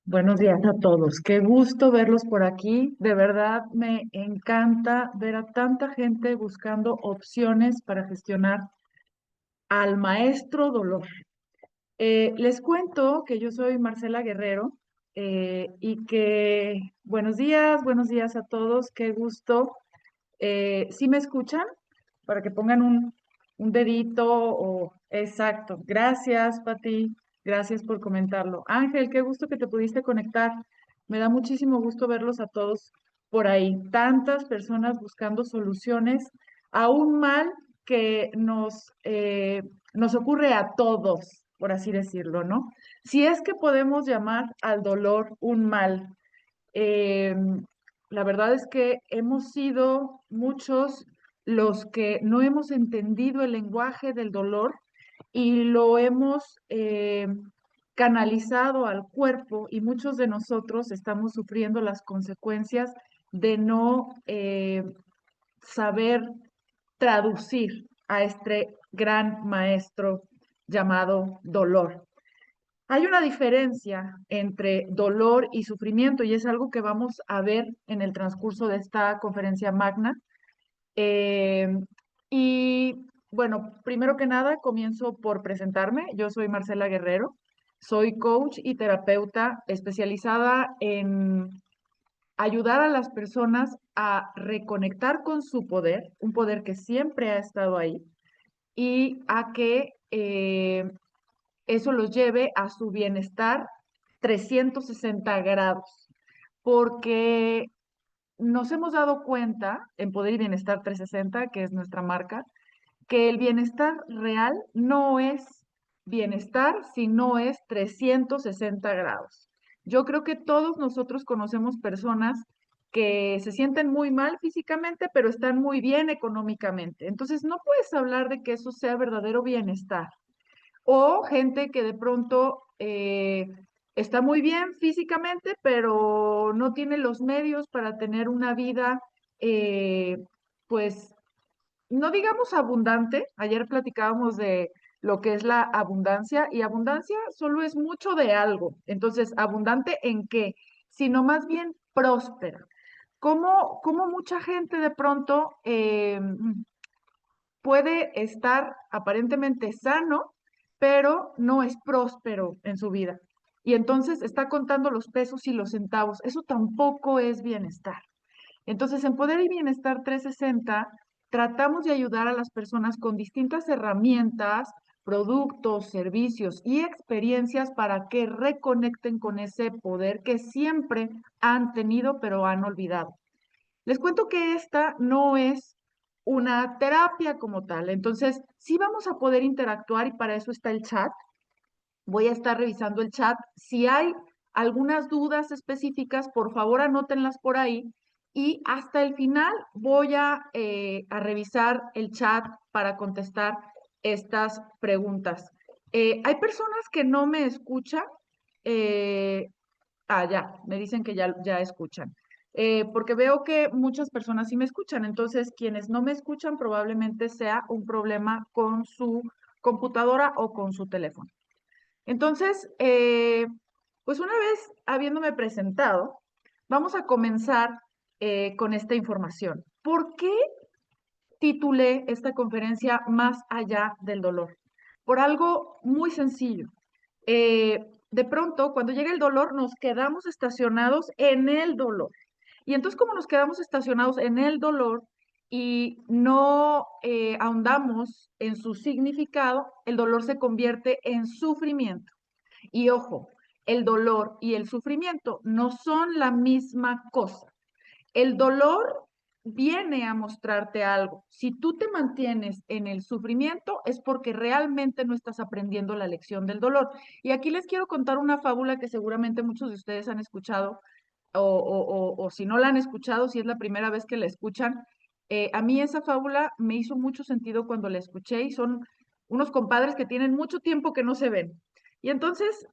Buenos días a todos. Qué gusto verlos por aquí. De verdad me encanta ver a tanta gente buscando opciones para gestionar al maestro dolor. Les cuento que yo soy Marcela Guerrero y que buenos días a todos. Qué gusto. ¿Sí me escuchan? Para que pongan un dedito o exacto. Gracias, Pati. Gracias por comentarlo. Ángel, qué gusto que te pudiste conectar. Me da muchísimo gusto verlos a todos por ahí. Tantas personas buscando soluciones a un mal que nos ocurre a todos, por así decirlo, ¿no? Si es que podemos llamar al dolor un mal. Eh, la verdad es que hemos sido muchos los que no hemos entendido el lenguaje del dolor y lo hemos canalizado al cuerpo, y muchos de nosotros estamos sufriendo las consecuencias de no saber traducir a este gran maestro llamado dolor. Hay una diferencia entre dolor y sufrimiento, y es algo que vamos a ver en el transcurso de esta conferencia magna. Eh, y bueno, primero que nada, comienzo por presentarme. Yo soy Marcela Guerrero, soy coach y terapeuta especializada en ayudar a las personas a reconectar con su poder, un poder que siempre ha estado ahí, y a que eso los lleve a su bienestar 360 grados, porque nos hemos dado cuenta en Poder y Bienestar 360, que es nuestra marca, que el bienestar real no es bienestar si no es 360 grados. Yo creo que todos nosotros conocemos personas que se sienten muy mal físicamente, pero están muy bien económicamente. Entonces, no puedes hablar de que eso sea verdadero bienestar. O gente que de pronto está muy bien físicamente, pero no tiene los medios para tener una vida, eh, pues, no digamos abundante. Ayer platicábamos de lo que es la abundancia, y abundancia solo es mucho de algo. Entonces, ¿abundante en qué? Sino más bien próspera. Como mucha gente de pronto puede estar aparentemente sano, pero no es próspero en su vida? Y entonces está contando los pesos y los centavos. Eso tampoco es bienestar. Entonces, en Poder y Bienestar 360, tratamos de ayudar a las personas con distintas herramientas, productos, servicios y experiencias para que reconecten con ese poder que siempre han tenido, pero han olvidado. Les cuento que esta no es una terapia como tal. Entonces, sí vamos a poder interactuar, y para eso está el chat. Voy a estar revisando el chat. Si hay algunas dudas específicas, por favor anótenlas por ahí, y hasta el final voy a revisar el chat para contestar estas preguntas. Hay personas que no me escuchan. eh, ya, me dicen que ya escuchan. Porque veo que muchas personas sí me escuchan. Entonces, quienes no me escuchan probablemente sea un problema con su computadora o con su teléfono. Entonces, pues una vez habiéndome presentado, vamos a comenzar con esta información. ¿Por qué titulé esta conferencia Más allá del dolor? Por algo muy sencillo. Eh, de pronto, cuando llega el dolor, nos quedamos estacionados en el dolor. Y entonces, como nos quedamos estacionados en el dolor y no ahondamos en su significado, el dolor se convierte en sufrimiento. Y ojo, el dolor y el sufrimiento no son la misma cosa. El dolor viene a mostrarte algo. Si tú te mantienes en el sufrimiento, es porque realmente no estás aprendiendo la lección del dolor. Y aquí les quiero contar una fábula que seguramente muchos de ustedes han escuchado, o si no la han escuchado, si es la primera vez que la escuchan. A mí esa fábula me hizo mucho sentido cuando la escuché, y son unos compadres que tienen mucho tiempo que no se ven. Y entonces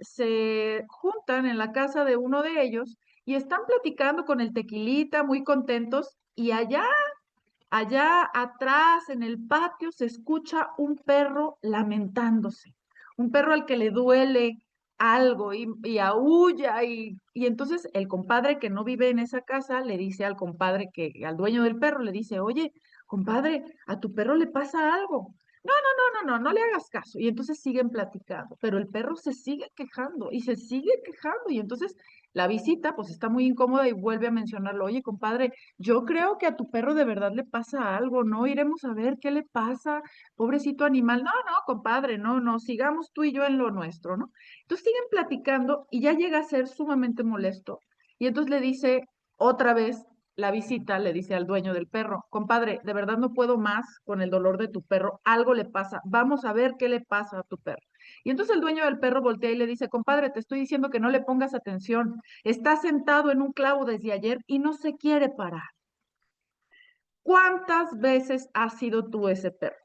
se juntan en la casa de uno de ellos y están platicando con el tequilita, muy contentos, y allá atrás en el patio se escucha un perro lamentándose, un perro al que le duele algo y aúlla y entonces el compadre que no vive en esa casa le dice al compadre al dueño del perro, le dice, oye, compadre, a tu perro le pasa algo. No le hagas caso. Y entonces siguen platicando, pero el perro se sigue quejando y se sigue quejando. Y entonces la visita, pues está muy incómoda y vuelve a mencionarlo. Oye, compadre, yo creo que a tu perro de verdad le pasa algo, ¿no? Iremos a ver qué le pasa, pobrecito animal. No, compadre, no, sigamos tú y yo en lo nuestro, ¿no? Entonces siguen platicando y ya llega a ser sumamente molesto. Y entonces le dice otra vez la visita, le dice al dueño del perro, compadre, de verdad no puedo más con el dolor de tu perro, algo le pasa, vamos a ver qué le pasa a tu perro. Y entonces el dueño del perro voltea y le dice, compadre, te estoy diciendo que no le pongas atención, está sentado en un clavo desde ayer y no se quiere parar. ¿Cuántas veces has sido tú ese perro?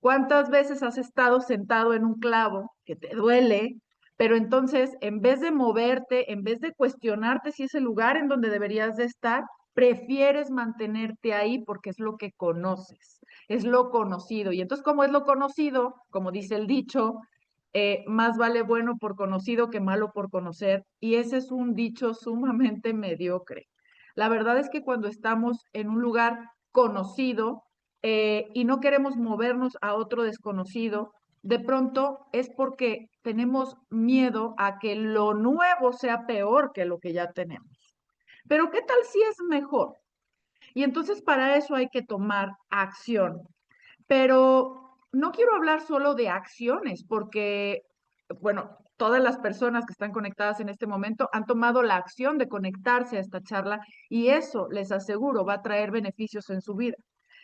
¿Cuántas veces has estado sentado en un clavo que te duele, pero entonces en vez de moverte, en vez de cuestionarte si es el lugar en donde deberías de estar, prefieres mantenerte ahí porque es lo que conoces, es lo conocido? Y entonces, como es lo conocido, como dice el dicho, más vale bueno por conocido que malo por conocer, y ese es un dicho sumamente mediocre. La verdad es que cuando estamos en un lugar conocido, y no queremos movernos a otro desconocido, de pronto es porque tenemos miedo a que lo nuevo sea peor que lo que ya tenemos. Pero ¿qué tal si es mejor? Y entonces para eso hay que tomar acción. Pero no quiero hablar solo de acciones, porque, bueno, todas las personas que están conectadas en este momento han tomado la acción de conectarse a esta charla y eso, les aseguro, va a traer beneficios en su vida.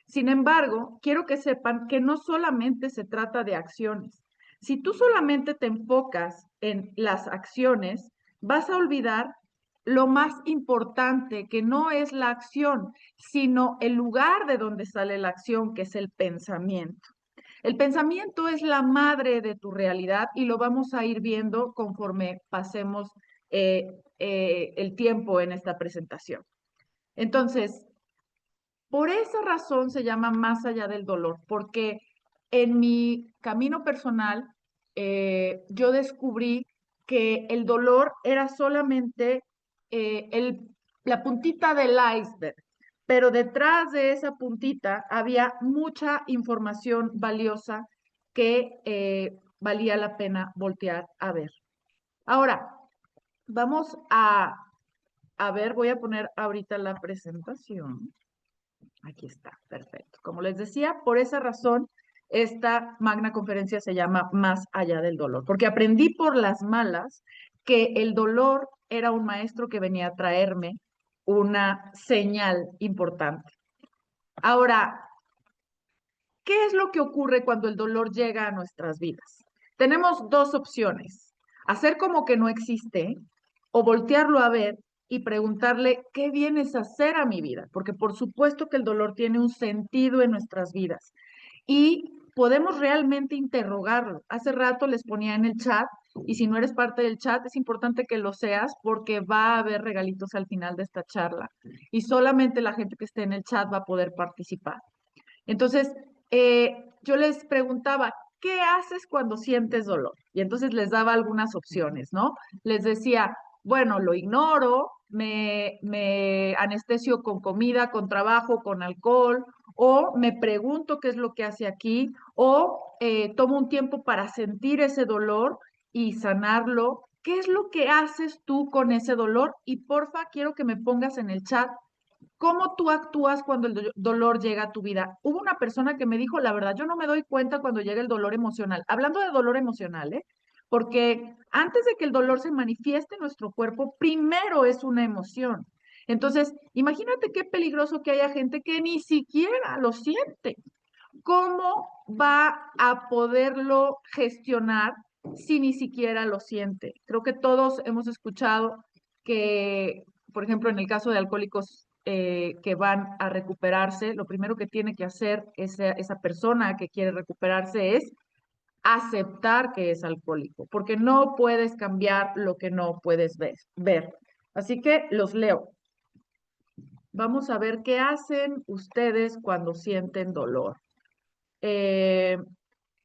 Sin embargo, quiero que sepan que no solamente se trata de acciones. Si tú solamente te enfocas en las acciones, vas a olvidar lo más importante, que no es la acción, sino el lugar de donde sale la acción, que es el pensamiento. El pensamiento es la madre de tu realidad y lo vamos a ir viendo conforme pasemos el tiempo en esta presentación. Entonces, por esa razón se llama más allá del dolor, porque en mi camino personal yo descubrí que el dolor era solamente la puntita del iceberg, pero detrás de esa puntita había mucha información valiosa que valía la pena voltear a ver. Ahora, vamos a ver, voy a poner ahorita la presentación. Aquí está, perfecto. Como les decía, por esa razón, esta magna conferencia se llama Más allá del dolor, porque aprendí por las malas que el dolor era un maestro que venía a traerme una señal importante. Ahora, ¿qué es lo que ocurre cuando el dolor llega a nuestras vidas? Tenemos dos opciones: hacer como que no existe o voltearlo a ver y preguntarle, ¿qué vienes a hacer a mi vida? Porque por supuesto que el dolor tiene un sentido en nuestras vidas y podemos realmente interrogarlo. Hace rato les ponía en el chat, y si no eres parte del chat, es importante que lo seas porque va a haber regalitos al final de esta charla y solamente la gente que esté en el chat va a poder participar. Entonces, yo les preguntaba, ¿qué haces cuando sientes dolor? Y entonces les daba algunas opciones, ¿no? Les decía, bueno, lo ignoro, me anestesio con comida, con trabajo, con alcohol, o me pregunto qué es lo que hace aquí, o tomo un tiempo para sentir ese dolor y sanarlo. ¿Qué es lo que haces tú con ese dolor? Y porfa, quiero que me pongas en el chat cómo tú actúas cuando el dolor llega a tu vida. Hubo una persona que me dijo, la verdad, yo no me doy cuenta cuando llega el dolor emocional. Hablando de dolor emocional, ¿eh? Porque antes de que el dolor se manifieste en nuestro cuerpo, primero es una emoción. Entonces, imagínate qué peligroso que haya gente que ni siquiera lo siente. ¿Cómo va a poderlo gestionar si ni siquiera lo siente? Creo que todos hemos escuchado que, por ejemplo, en el caso de alcohólicos que van a recuperarse, lo primero que tiene que hacer esa persona que quiere recuperarse es aceptar que es alcohólico, porque no puedes cambiar lo que no puedes ver. Así que los leo. Vamos a ver qué hacen ustedes cuando sienten dolor. Eh,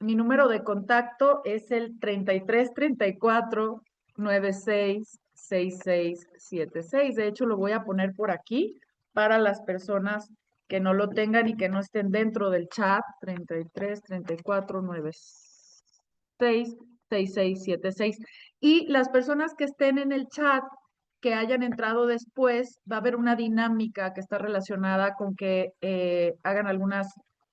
Mi número de contacto es el 33 34 966676. De hecho, lo voy a poner por aquí para las personas que no lo tengan y que no estén dentro del chat. 33 34 96 6676. Y las personas que estén en el chat, que hayan entrado después, va a haber una dinámica que está relacionada con que hagan algunas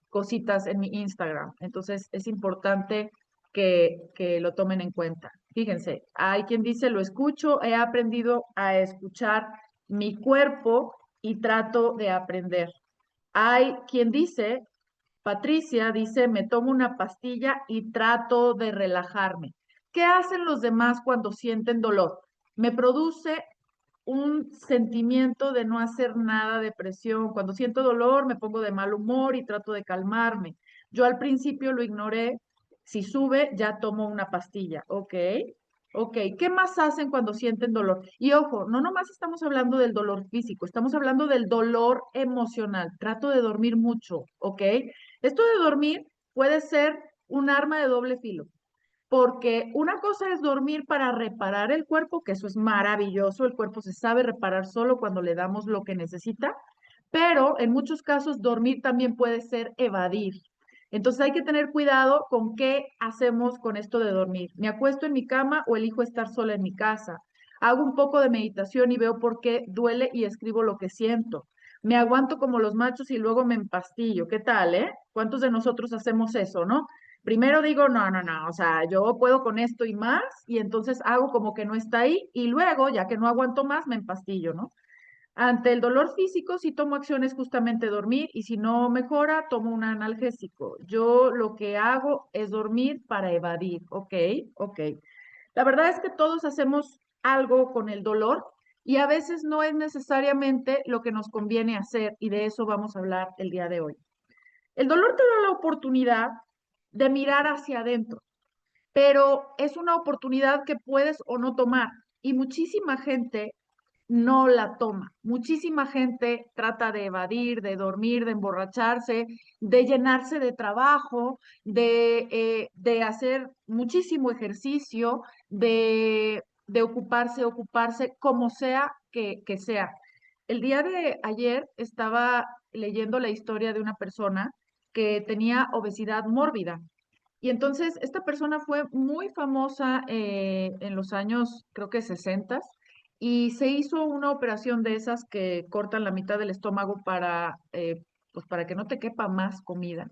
cositas en mi Instagram. Entonces, es importante que lo tomen en cuenta. Fíjense, hay quien dice, lo escucho, he aprendido a escuchar mi cuerpo y trato de aprender. Hay quien dice, Patricia dice, me tomo una pastilla y trato de relajarme. ¿Qué hacen los demás cuando sienten dolor? Me produce un sentimiento de no hacer nada, depresión. Cuando siento dolor me pongo de mal humor y trato de calmarme. Yo al principio lo ignoré. Si sube, ya tomo una pastilla. Ok, ok. ¿Qué más hacen cuando sienten dolor? Y ojo, no nomás estamos hablando del dolor físico, estamos hablando del dolor emocional. Trato de dormir mucho, ¿ok? Esto de dormir puede ser un arma de doble filo, porque una cosa es dormir para reparar el cuerpo, que eso es maravilloso, el cuerpo se sabe reparar solo cuando le damos lo que necesita, pero en muchos casos dormir también puede ser evadir. Entonces hay que tener cuidado con qué hacemos con esto de dormir. ¿Me acuesto en mi cama o elijo estar sola en mi casa? Hago un poco de meditación y veo por qué duele y escribo lo que siento. Me aguanto como los machos y luego me empastillo. ¿Qué tal, eh? ¿Cuántos de nosotros hacemos eso, no? Primero digo, no, no, no, o sea, yo puedo con esto y más, y entonces hago como que no está ahí, y luego, ya que no aguanto más, me empastillo, ¿no? Ante el dolor físico, sí tomo acciones justamente dormir, y si no mejora, tomo un analgésico. Yo lo que hago es dormir para evadir, ¿ok? Ok. La verdad es que todos hacemos algo con el dolor, y a veces no es necesariamente lo que nos conviene hacer, y de eso vamos a hablar el día de hoy. El dolor te da la oportunidad de mirar hacia adentro, pero es una oportunidad que puedes o no tomar y muchísima gente no la toma. Muchísima gente trata de evadir, de dormir, de emborracharse, de llenarse de trabajo, de hacer muchísimo ejercicio, de ocuparse, como sea que sea. El día de ayer estaba leyendo la historia de una persona que tenía obesidad mórbida. Y entonces esta persona fue muy famosa en los años, creo que 60, y se hizo una operación de esas que cortan la mitad del estómago pues para que no te quepa más comida.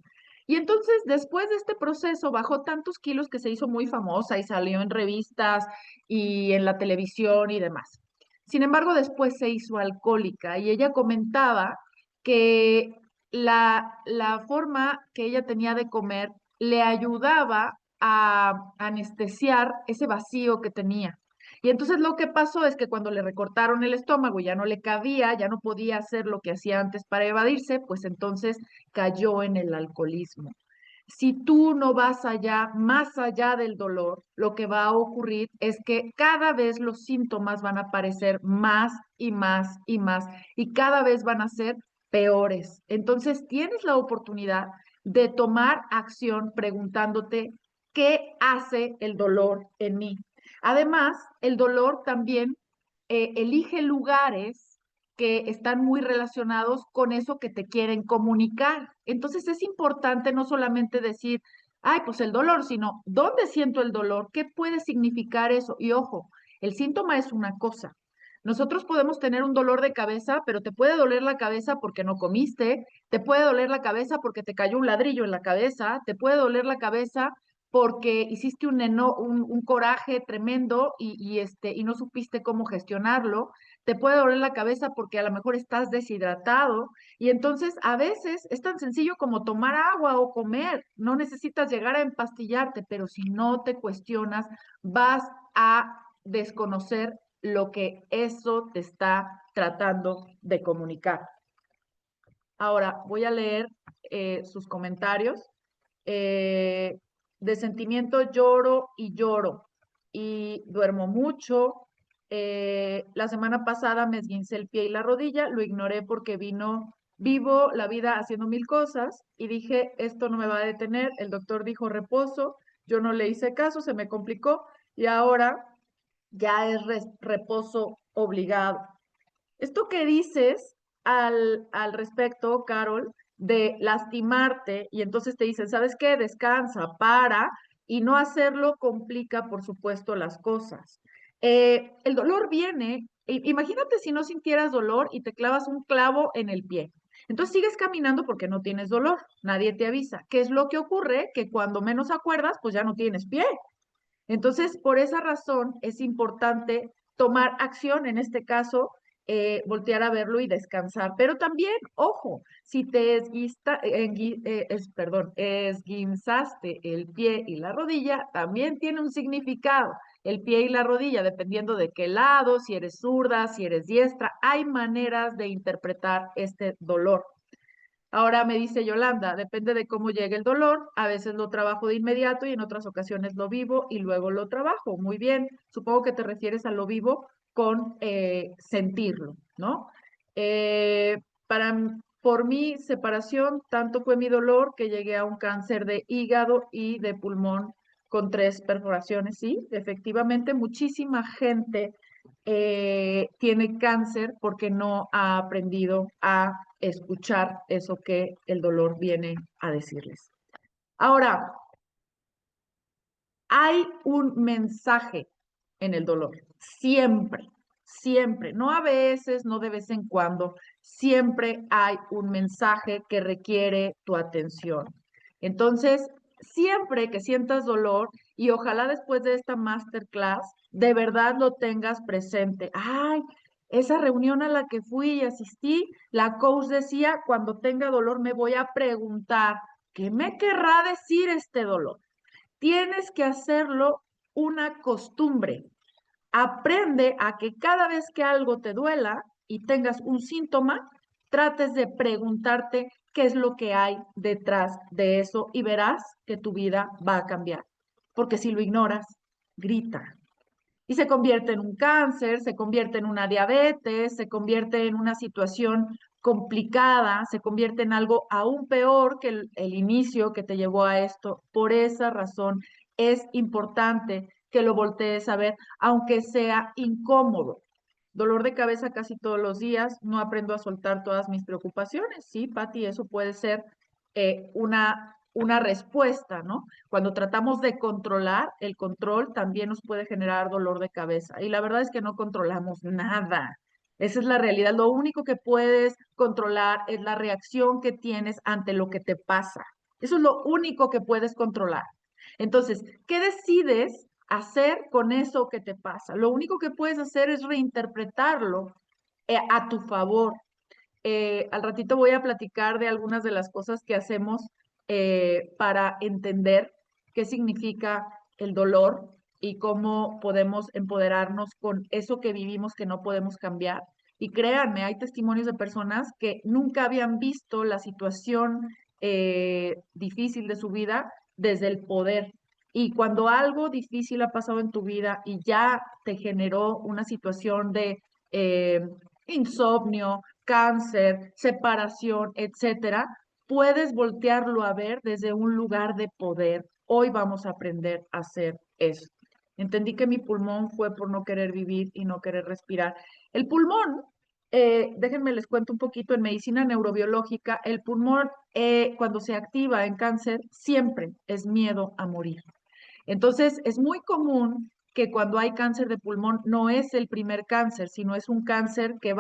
Y entonces, después de este proceso, bajó tantos kilos que se hizo muy famosa y salió en revistas y en la televisión y demás. Sin embargo, después se hizo alcohólica y ella comentaba que la forma que ella tenía de comer le ayudaba a anestesiar ese vacío que tenía. Y entonces lo que pasó es que cuando le recortaron el estómago y ya no le cabía, ya no podía hacer lo que hacía antes para evadirse, pues entonces cayó en el alcoholismo. Si tú no vas allá, más allá del dolor, lo que va a ocurrir es que cada vez los síntomas van a aparecer más y más y más y cada vez van a ser peores. Entonces tienes la oportunidad de tomar acción preguntándote qué hace el dolor en mí. Además, el dolor también elige lugares que están muy relacionados con eso que te quieren comunicar. Entonces es importante no solamente decir, ay, pues el dolor, sino dónde siento el dolor, qué puede significar eso. Y ojo, el síntoma es una cosa. Nosotros podemos tener un dolor de cabeza, pero te puede doler la cabeza porque no comiste, te puede doler la cabeza porque te cayó un ladrillo en la cabeza, te puede doler la cabeza porque hiciste un coraje tremendo y no supiste cómo gestionarlo. Te puede doler la cabeza porque a lo mejor estás deshidratado. Y entonces a veces es tan sencillo como tomar agua o comer. No necesitas llegar a empastillarte, pero si no te cuestionas, vas a desconocer lo que eso te está tratando de comunicar. Ahora voy a leer sus comentarios. Eh, de sentimiento lloro y lloro y duermo mucho. La semana pasada me esguincé el pie y la rodilla, lo ignoré porque vivo la vida haciendo mil cosas y dije, esto no me va a detener. El doctor dijo reposo, yo no le hice caso, se me complicó y ahora ya es reposo obligado. Esto que dices al respecto, Carol, de lastimarte y entonces te dicen, ¿sabes qué? Descansa, para, y no hacerlo complica, por supuesto, las cosas. El dolor viene, imagínate si no sintieras dolor y te clavas un clavo en el pie. Entonces sigues caminando porque no tienes dolor, nadie te avisa. ¿Qué es lo que ocurre? Que cuando menos acuerdas, pues ya no tienes pie. Entonces, por esa razón es importante tomar acción, en este caso, voltear a verlo y descansar. Pero también, ojo, si te esguinzaste el pie y la rodilla, también tiene un significado. El pie y la rodilla, dependiendo de qué lado, si eres zurda, si eres diestra, hay maneras de interpretar este dolor. Ahora me dice Yolanda, depende de cómo llegue el dolor, a veces lo trabajo de inmediato y en otras ocasiones lo vivo y luego lo trabajo. Muy bien, supongo que te refieres a lo vivo con sentirlo, ¿no? Eh, por mi separación, tanto fue mi dolor que llegué a un cáncer de hígado y de pulmón con 3 perforaciones. Sí, efectivamente, muchísima gente tiene cáncer porque no ha aprendido a escuchar eso que el dolor viene a decirles. Ahora, hay un mensaje en el dolor, siempre, siempre, no a veces, no de vez en cuando, siempre hay un mensaje que requiere tu atención. Entonces, siempre que sientas dolor, y ojalá después de esta masterclass, de verdad lo tengas presente. Ay, esa reunión a la que fui y asistí, la coach decía, cuando tenga dolor me voy a preguntar, ¿qué me querrá decir este dolor? Tienes que hacerlo una costumbre. Aprende a que cada vez que algo te duela y tengas un síntoma, trates de preguntarte qué es lo que hay detrás de eso y verás que tu vida va a cambiar. Porque si lo ignoras, grita. Y se convierte en un cáncer, se convierte en una diabetes, se convierte en una situación complicada, se convierte en algo aún peor que el inicio que te llevó a esto. Por esa razón es importante que lo voltees a ver, aunque sea incómodo. Dolor de cabeza casi todos los días, no aprendo a soltar todas mis preocupaciones. Sí, Patti, eso puede ser una respuesta, ¿no? Cuando tratamos de controlar, el control también nos puede generar dolor de cabeza. Y la verdad es que no controlamos nada. Esa es la realidad. Lo único que puedes controlar es la reacción que tienes ante lo que te pasa. Eso es lo único que puedes controlar. Entonces, ¿qué decides hacer con eso que te pasa? Lo único que puedes hacer es reinterpretarlo a tu favor. Al ratito voy a platicar de algunas de las cosas que hacemos para entender qué significa el dolor y cómo podemos empoderarnos con eso que vivimos que no podemos cambiar. Y créanme, hay testimonios de personas que nunca habían visto la situación difícil de su vida desde el poder. Y cuando algo difícil ha pasado en tu vida y ya te generó una situación de insomnio, cáncer, separación, etcétera, puedes voltearlo a ver desde un lugar de poder. Hoy vamos a aprender a hacer eso. Entendí que mi pulmón fue por no querer vivir y no querer respirar. El pulmón, déjenme les cuento un poquito, en medicina neurobiológica, el pulmón cuando se activa en cáncer siempre es miedo a morir. Entonces, es muy común que cuando hay cáncer de pulmón no es el primer cáncer, sino es un cáncer que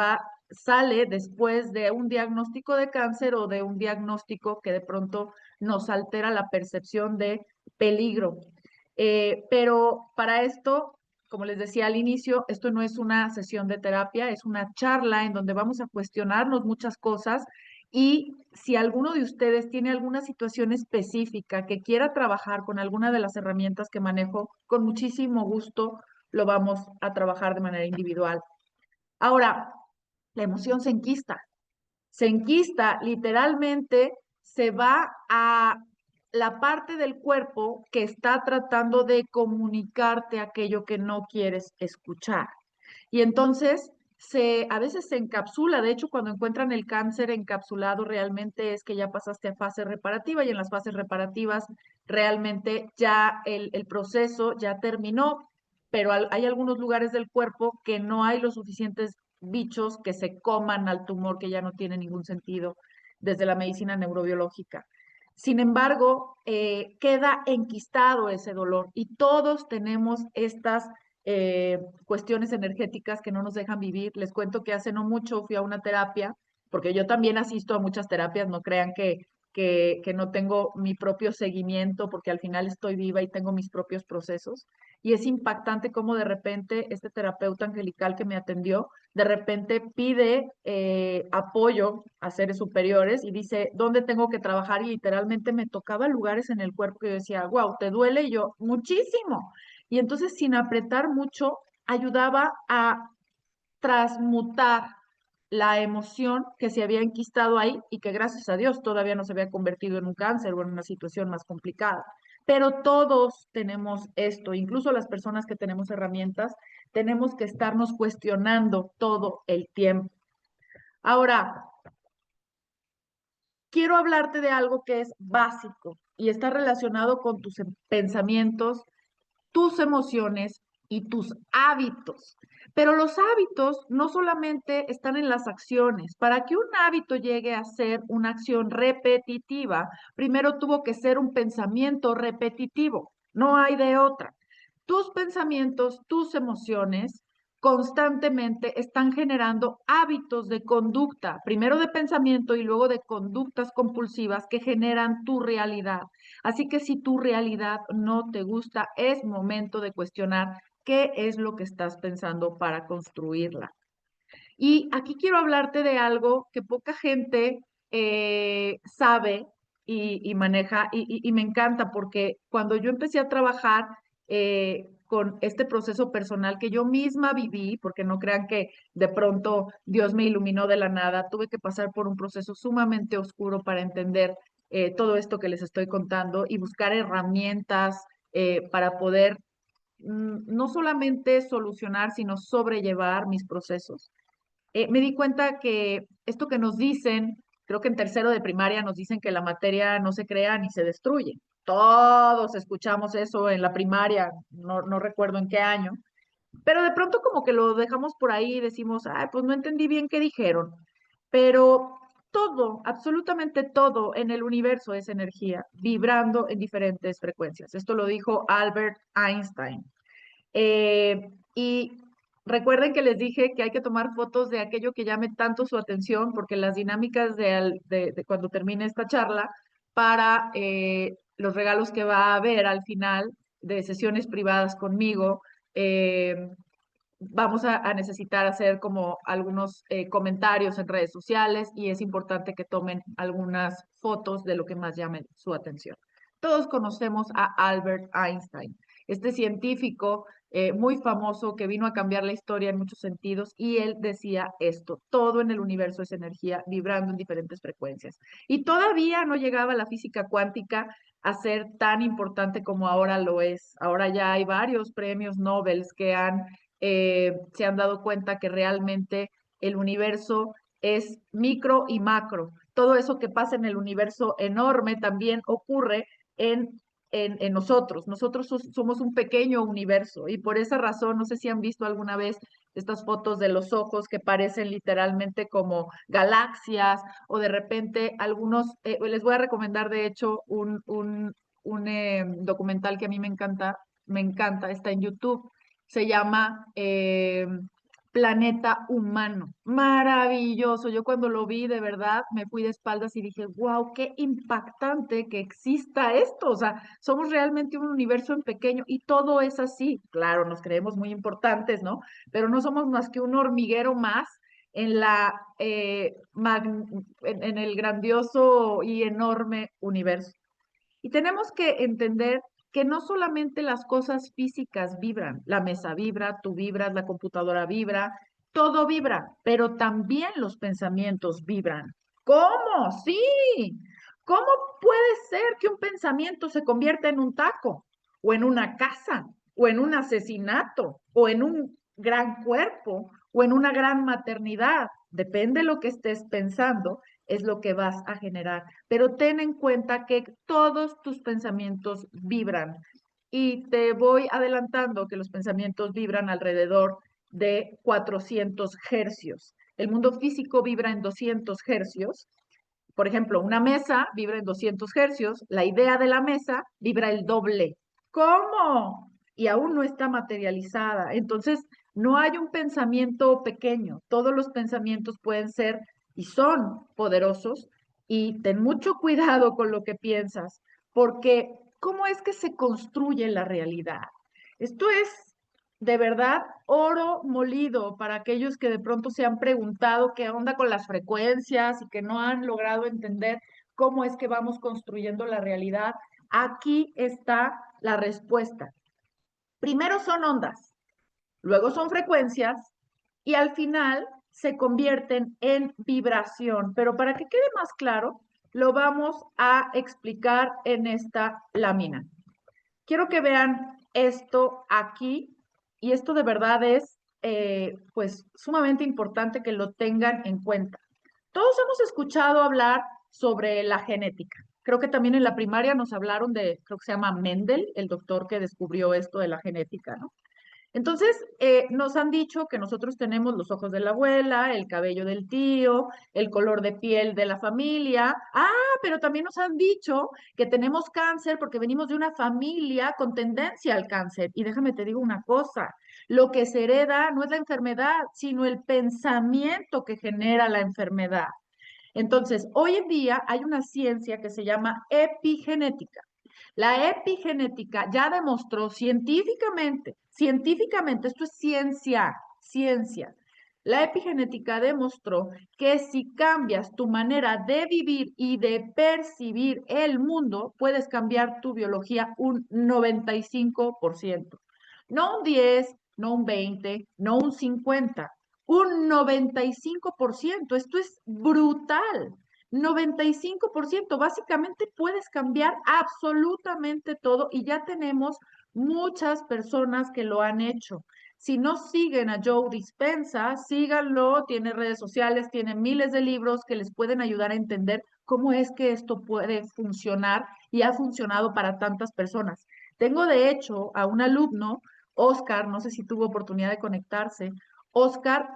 sale después de un diagnóstico de cáncer o de un diagnóstico que de pronto nos altera la percepción de peligro. Pero para esto, como les decía al inicio, esto no es una sesión de terapia, es una charla en donde vamos a cuestionarnos muchas cosas y si alguno de ustedes tiene alguna situación específica que quiera trabajar con alguna de las herramientas que manejo, con muchísimo gusto lo vamos a trabajar de manera individual. Ahora, la emoción se enquista, literalmente se va a la parte del cuerpo que está tratando de comunicarte aquello que no quieres escuchar. Y entonces a veces se encapsula, de hecho cuando encuentran el cáncer encapsulado realmente es que ya pasaste a fase reparativa y en las fases reparativas realmente ya el proceso ya terminó, pero hay algunos lugares del cuerpo que no hay los suficientes bichos que se coman al tumor, que ya no tiene ningún sentido desde la medicina neurobiológica. Sin embargo, queda enquistado ese dolor y todos tenemos estas cuestiones energéticas que no nos dejan vivir. Les cuento que hace no mucho fui a una terapia, porque yo también asisto a muchas terapias, no crean que no tengo mi propio seguimiento, porque al final estoy viva y tengo mis propios procesos. Y es impactante cómo de repente este terapeuta angelical que me atendió, de repente pide apoyo a seres superiores y dice, ¿dónde tengo que trabajar? Y literalmente me tocaba lugares en el cuerpo que yo decía, wow, ¿te duele? Y yo, muchísimo. Y entonces, sin apretar mucho, ayudaba a transmutar la emoción que se había enquistado ahí y que gracias a Dios todavía no se había convertido en un cáncer o en una situación más complicada. Pero todos tenemos esto, incluso las personas que tenemos herramientas, tenemos que estarnos cuestionando todo el tiempo. Ahora, quiero hablarte de algo que es básico y está relacionado con tus pensamientos, tus emociones y tus hábitos. Pero los hábitos no solamente están en las acciones. Para que un hábito llegue a ser una acción repetitiva, primero tuvo que ser un pensamiento repetitivo. No hay de otra. Tus pensamientos, tus emociones constantemente están generando hábitos de conducta, primero de pensamiento y luego de conductas compulsivas que generan tu realidad. Así que si tu realidad no te gusta, es momento de cuestionar qué es lo que estás pensando para construirla. Y aquí quiero hablarte de algo que poca gente sabe y maneja y me encanta porque cuando yo empecé a trabajar con este proceso personal que yo misma viví, porque no crean que de pronto Dios me iluminó de la nada, tuve que pasar por un proceso sumamente oscuro para entender todo esto que les estoy contando y buscar herramientas para poder no solamente solucionar, sino sobrellevar mis procesos. Me di cuenta que esto que nos dicen, creo que en tercero de primaria nos dicen que la materia no se crea ni se destruye. Todos escuchamos eso en la primaria, no recuerdo en qué año, pero de pronto como que lo dejamos por ahí y decimos, ay, pues no entendí bien qué dijeron, pero todo, absolutamente todo en el universo es energía, vibrando en diferentes frecuencias. Esto lo dijo Albert Einstein. Y recuerden que les dije que hay que tomar fotos de aquello que llame tanto su atención, porque las dinámicas de cuando termine esta charla para los regalos que va a haber al final de sesiones privadas conmigo, eh, vamos a necesitar hacer como algunos comentarios en redes sociales y es importante que tomen algunas fotos de lo que más llame su atención. Todos conocemos a Albert Einstein, este científico muy famoso que vino a cambiar la historia en muchos sentidos y él decía esto, todo en el universo es energía vibrando en diferentes frecuencias. Y todavía no llegaba la física cuántica a ser tan importante como ahora lo es. Ahora ya hay varios premios Nobel que se han dado cuenta que realmente el universo es micro y macro. Todo eso que pasa en el universo enorme también ocurre en nosotros. Nosotros somos un pequeño universo y por esa razón, no sé si han visto alguna vez estas fotos de los ojos que parecen literalmente como galaxias o de repente algunos, les voy a recomendar de hecho un documental que a mí me encanta, está en YouTube, se llama Planeta Humano. Maravilloso. Yo cuando lo vi, de verdad, me fui de espaldas y dije, wow, qué impactante que exista esto. O sea, somos realmente un universo en pequeño y todo es así. Claro, nos creemos muy importantes, ¿no? Pero no somos más que un hormiguero más en en el grandioso y enorme universo. Y tenemos que entender que no solamente las cosas físicas vibran, la mesa vibra, tú vibras, la computadora vibra, todo vibra, pero también los pensamientos vibran. ¿Cómo? Sí. ¿Cómo puede ser que un pensamiento se convierta en un taco, o en una casa, o en un asesinato, o en un gran cuerpo, o en una gran maternidad? Depende de lo que estés pensando, es lo que vas a generar, pero ten en cuenta que todos tus pensamientos vibran y te voy adelantando que los pensamientos vibran alrededor de 400 hercios. El mundo físico vibra en 200 hercios. Por ejemplo, una mesa vibra en 200 hercios, la idea de la mesa vibra el doble. ¿Cómo? Y aún no está materializada. Entonces, no hay un pensamiento pequeño. Todos los pensamientos pueden ser y son poderosos. Y ten mucho cuidado con lo que piensas, porque ¿cómo es que se construye la realidad? Esto es de verdad oro molido para aquellos que de pronto se han preguntado qué onda con las frecuencias y que no han logrado entender cómo es que vamos construyendo la realidad. Aquí está la respuesta. Primero son ondas, luego son frecuencias y al final se convierten en vibración. Pero para que quede más claro, lo vamos a explicar en esta lámina. Quiero que vean esto aquí y esto de verdad es pues sumamente importante que lo tengan en cuenta. Todos hemos escuchado hablar sobre la genética. Creo que también en la primaria nos hablaron de, creo que se llama Mendel, el doctor que descubrió esto de la genética, ¿no? Entonces, nos han dicho que nosotros tenemos los ojos de la abuela, el cabello del tío, el color de piel de la familia. Ah, pero también nos han dicho que tenemos cáncer porque venimos de una familia con tendencia al cáncer. Y déjame te digo una cosa, lo que se hereda no es la enfermedad, sino el pensamiento que genera la enfermedad. Entonces, hoy en día hay una ciencia que se llama epigenética. La epigenética ya demostró científicamente, esto es ciencia, ciencia. La epigenética demostró que si cambias tu manera de vivir y de percibir el mundo, puedes cambiar tu biología un 95%. No un 10, no un 20, no un 50, un 95%. Esto es brutal. 95%, básicamente puedes cambiar absolutamente todo y ya tenemos muchas personas que lo han hecho. Si no siguen a Joe Dispenza, síganlo, tiene redes sociales, tiene miles de libros que les pueden ayudar a entender cómo es que esto puede funcionar y ha funcionado para tantas personas. Tengo de hecho a un alumno, Oscar, no sé si tuvo oportunidad de conectarse. Oscar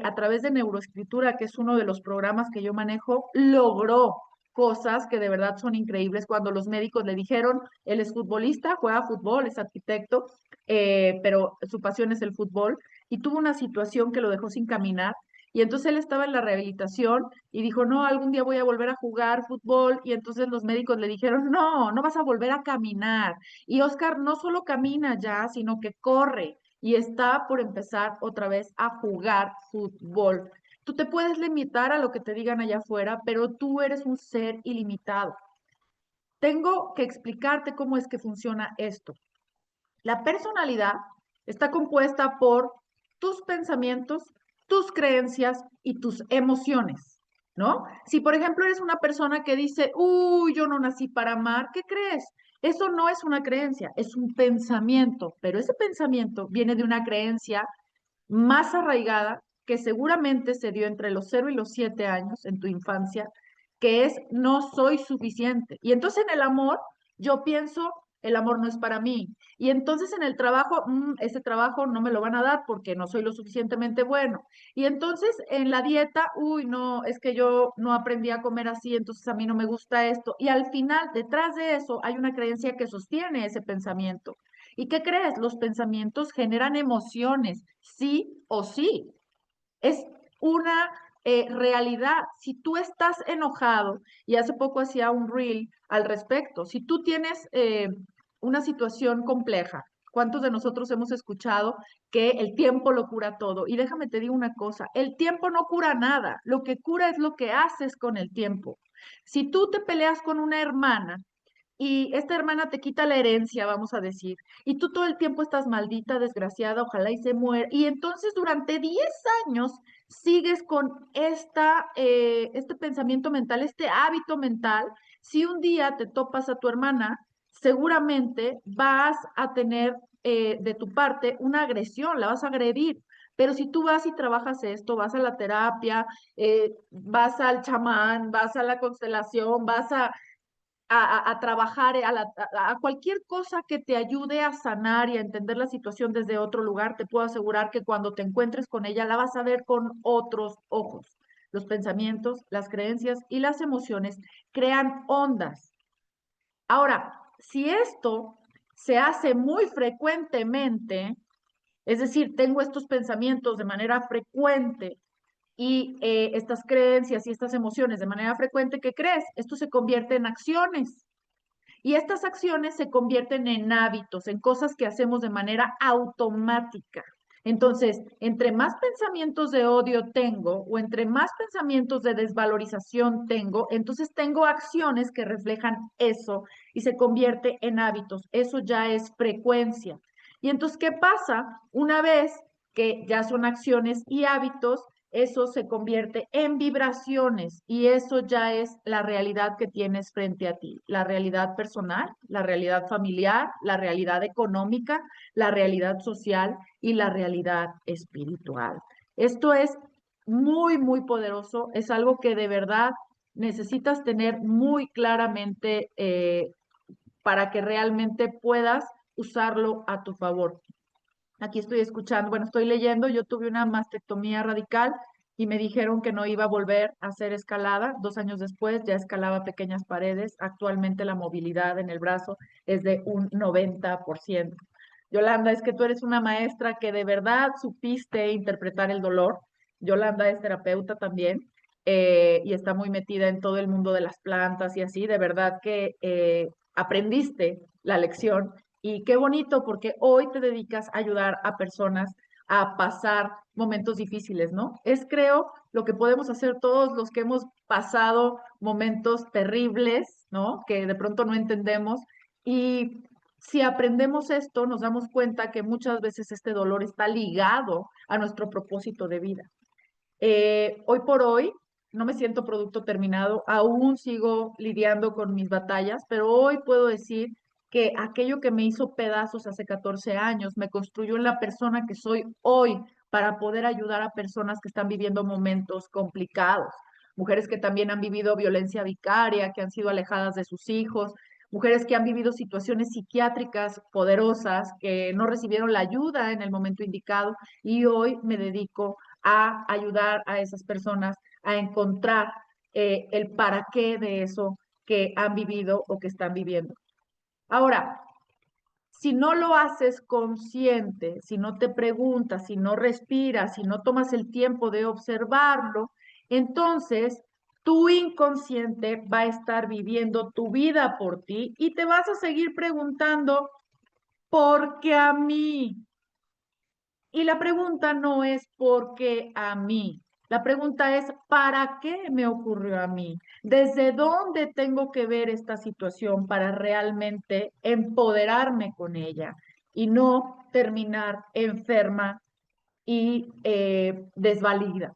a través de neuroescritura, que es uno de los programas que yo manejo, logró cosas que de verdad son increíbles. Cuando los médicos le dijeron, él es futbolista, juega fútbol, es arquitecto, pero su pasión es el fútbol, y tuvo una situación que lo dejó sin caminar. Y entonces él estaba en la rehabilitación y dijo, no, algún día voy a volver a jugar fútbol. Y entonces los médicos le dijeron, no, no vas a volver a caminar. Y Oscar no solo camina ya, sino que corre y está por empezar otra vez a jugar fútbol. Tú te puedes limitar a lo que te digan allá afuera, pero tú eres un ser ilimitado. Tengo que explicarte cómo es que funciona esto. La personalidad está compuesta por tus pensamientos, tus creencias y tus emociones, ¿no? Si, por ejemplo, eres una persona que dice, uy, yo no nací para amar, ¿qué crees? Eso no es una creencia, es un pensamiento, pero ese pensamiento viene de una creencia más arraigada que seguramente se dio entre los 0 y los 7 años en tu infancia, que es no soy suficiente. Y entonces en el amor, yo pienso, el amor no es para mí. Y entonces en el trabajo, ese trabajo no me lo van a dar porque no soy lo suficientemente bueno. Y entonces en la dieta, uy, no, es que yo no aprendí a comer así, entonces a mí no me gusta esto. Y al final, detrás de eso, hay una creencia que sostiene ese pensamiento. ¿Y qué crees? Los pensamientos generan emociones, sí o sí. Es una realidad. Si tú estás enojado, y hace poco hacía un reel al respecto, si tú tienes una situación compleja, ¿cuántos de nosotros hemos escuchado que el tiempo lo cura todo? Y déjame te digo una cosa, el tiempo no cura nada, lo que cura es lo que haces con el tiempo. Si tú te peleas con una hermana, y esta hermana te quita la herencia, vamos a decir, y tú todo el tiempo estás maldita, desgraciada, ojalá y se muera, y entonces durante 10 años sigues con este pensamiento mental, este hábito mental. Si un día te topas a tu hermana, seguramente vas a tener de tu parte una agresión, la vas a agredir. Pero si tú vas y trabajas esto, vas a la terapia, vas al chamán, vas a la constelación, vas a a trabajar, a cualquier cosa que te ayude a sanar y a entender la situación desde otro lugar, te puedo asegurar que cuando te encuentres con ella la vas a ver con otros ojos. Los pensamientos, las creencias y las emociones crean ondas. Ahora, si esto se hace muy frecuentemente, es decir, tengo estos pensamientos de manera frecuente y estas creencias y estas emociones de manera frecuente, ¿qué crees? Esto se convierte en acciones. Y estas acciones se convierten en hábitos, en cosas que hacemos de manera automática. Entonces, entre más pensamientos de odio tengo o entre más pensamientos de desvalorización tengo, entonces tengo acciones que reflejan eso y se convierte en hábitos. Eso ya es frecuencia. Y entonces, ¿qué pasa? Una vez que ya son acciones y hábitos, eso se convierte en vibraciones y eso ya es la realidad que tienes frente a ti, la realidad personal, la realidad familiar, la realidad económica, la realidad social y la realidad espiritual. Esto es muy, muy poderoso, es algo que de verdad necesitas tener muy claramente para que realmente puedas usarlo a tu favor. Aquí estoy escuchando, bueno, estoy leyendo, yo tuve una mastectomía radical y me dijeron que no iba a volver a hacer escalada. 2 años después ya escalaba pequeñas paredes. Actualmente la movilidad en el brazo es de un 90%. Yolanda, es que tú eres una maestra que de verdad supiste interpretar el dolor. Yolanda es terapeuta también y está muy metida en todo el mundo de las plantas y así. De verdad que aprendiste la lección y qué bonito porque hoy te dedicas a ayudar a personas a pasar momentos difíciles, ¿no? Es, creo, lo que podemos hacer todos los que hemos pasado momentos terribles, ¿no? Que de pronto no entendemos. Y si aprendemos esto, nos damos cuenta que muchas veces este dolor está ligado a nuestro propósito de vida. Hoy por hoy no me siento producto terminado, aún sigo lidiando con mis batallas, pero hoy puedo decir que aquello que me hizo pedazos hace 14 años me construyó en la persona que soy hoy para poder ayudar a personas que están viviendo momentos complicados, mujeres que también han vivido violencia vicaria, que han sido alejadas de sus hijos, mujeres que han vivido situaciones psiquiátricas poderosas, que no recibieron la ayuda en el momento indicado y hoy me dedico a ayudar a esas personas a encontrar el para qué de eso que han vivido o que están viviendo. Ahora, si no lo haces consciente, si no te preguntas, si no respiras, si no tomas el tiempo de observarlo, entonces tu inconsciente va a estar viviendo tu vida por ti y te vas a seguir preguntando, ¿por qué a mí? Y la pregunta no es ¿por qué a mí? La pregunta es ¿para qué me ocurrió a mí? ¿Desde dónde tengo que ver esta situación para realmente empoderarme con ella y no terminar enferma y desvalida?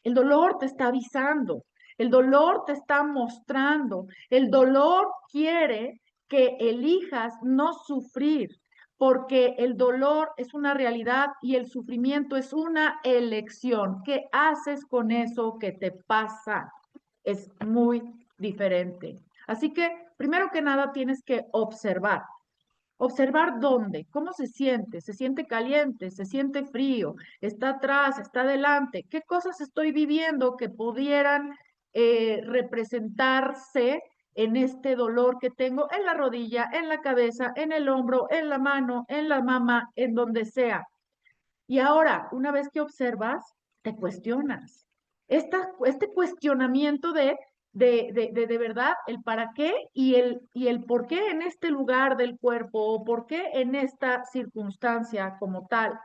El dolor te está avisando, el dolor te está mostrando, el dolor quiere que elijas no sufrir, porque el dolor es una realidad y el sufrimiento es una elección. ¿Qué haces con eso que te pasa? Es muy diferente. Así que, primero que nada, tienes que observar. Observar dónde, cómo se siente caliente, se siente frío, está atrás, está adelante, qué cosas estoy viviendo que pudieran representarse en este dolor que tengo en la rodilla, en la cabeza, en el hombro, en la mano, en la mama, en donde sea. Y ahora, una vez que observas, te cuestionas. Este cuestionamiento de verdad el para qué y el por qué en este lugar del cuerpo o por qué en esta circunstancia como tal.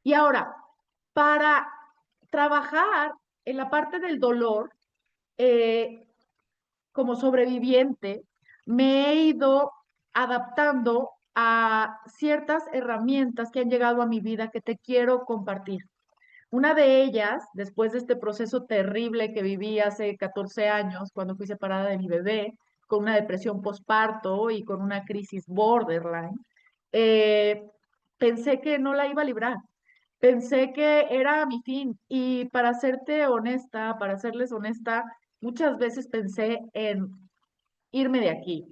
Y ahora, para trabajar en la parte del dolor, eh, como sobreviviente, me he ido adaptando a ciertas herramientas que han llegado a mi vida que te quiero compartir. Una de ellas, después de este proceso terrible que viví hace 14 años, cuando fui separada de mi bebé, con una depresión postparto y con una crisis borderline, eh, pensé que no la iba a librar. Pensé que era mi fin. Y para serte honesta, para serles honesta, muchas veces pensé en irme de aquí.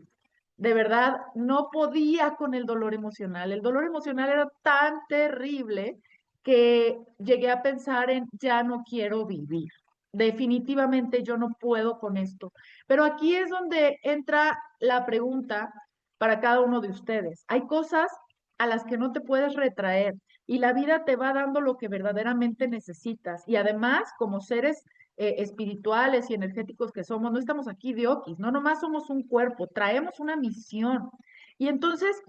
De verdad, no podía con el dolor emocional. El dolor emocional era tan terrible que llegué a pensar en ya no quiero vivir. Definitivamente yo no puedo con esto. Pero aquí es donde entra la pregunta para cada uno de ustedes. Hay cosas a las que no te puedes retraer y la vida te va dando lo que verdaderamente necesitas. Y además, como seres espirituales y energéticos que somos, no estamos aquí de oquis, no nomás somos un cuerpo, traemos una misión. Y entonces,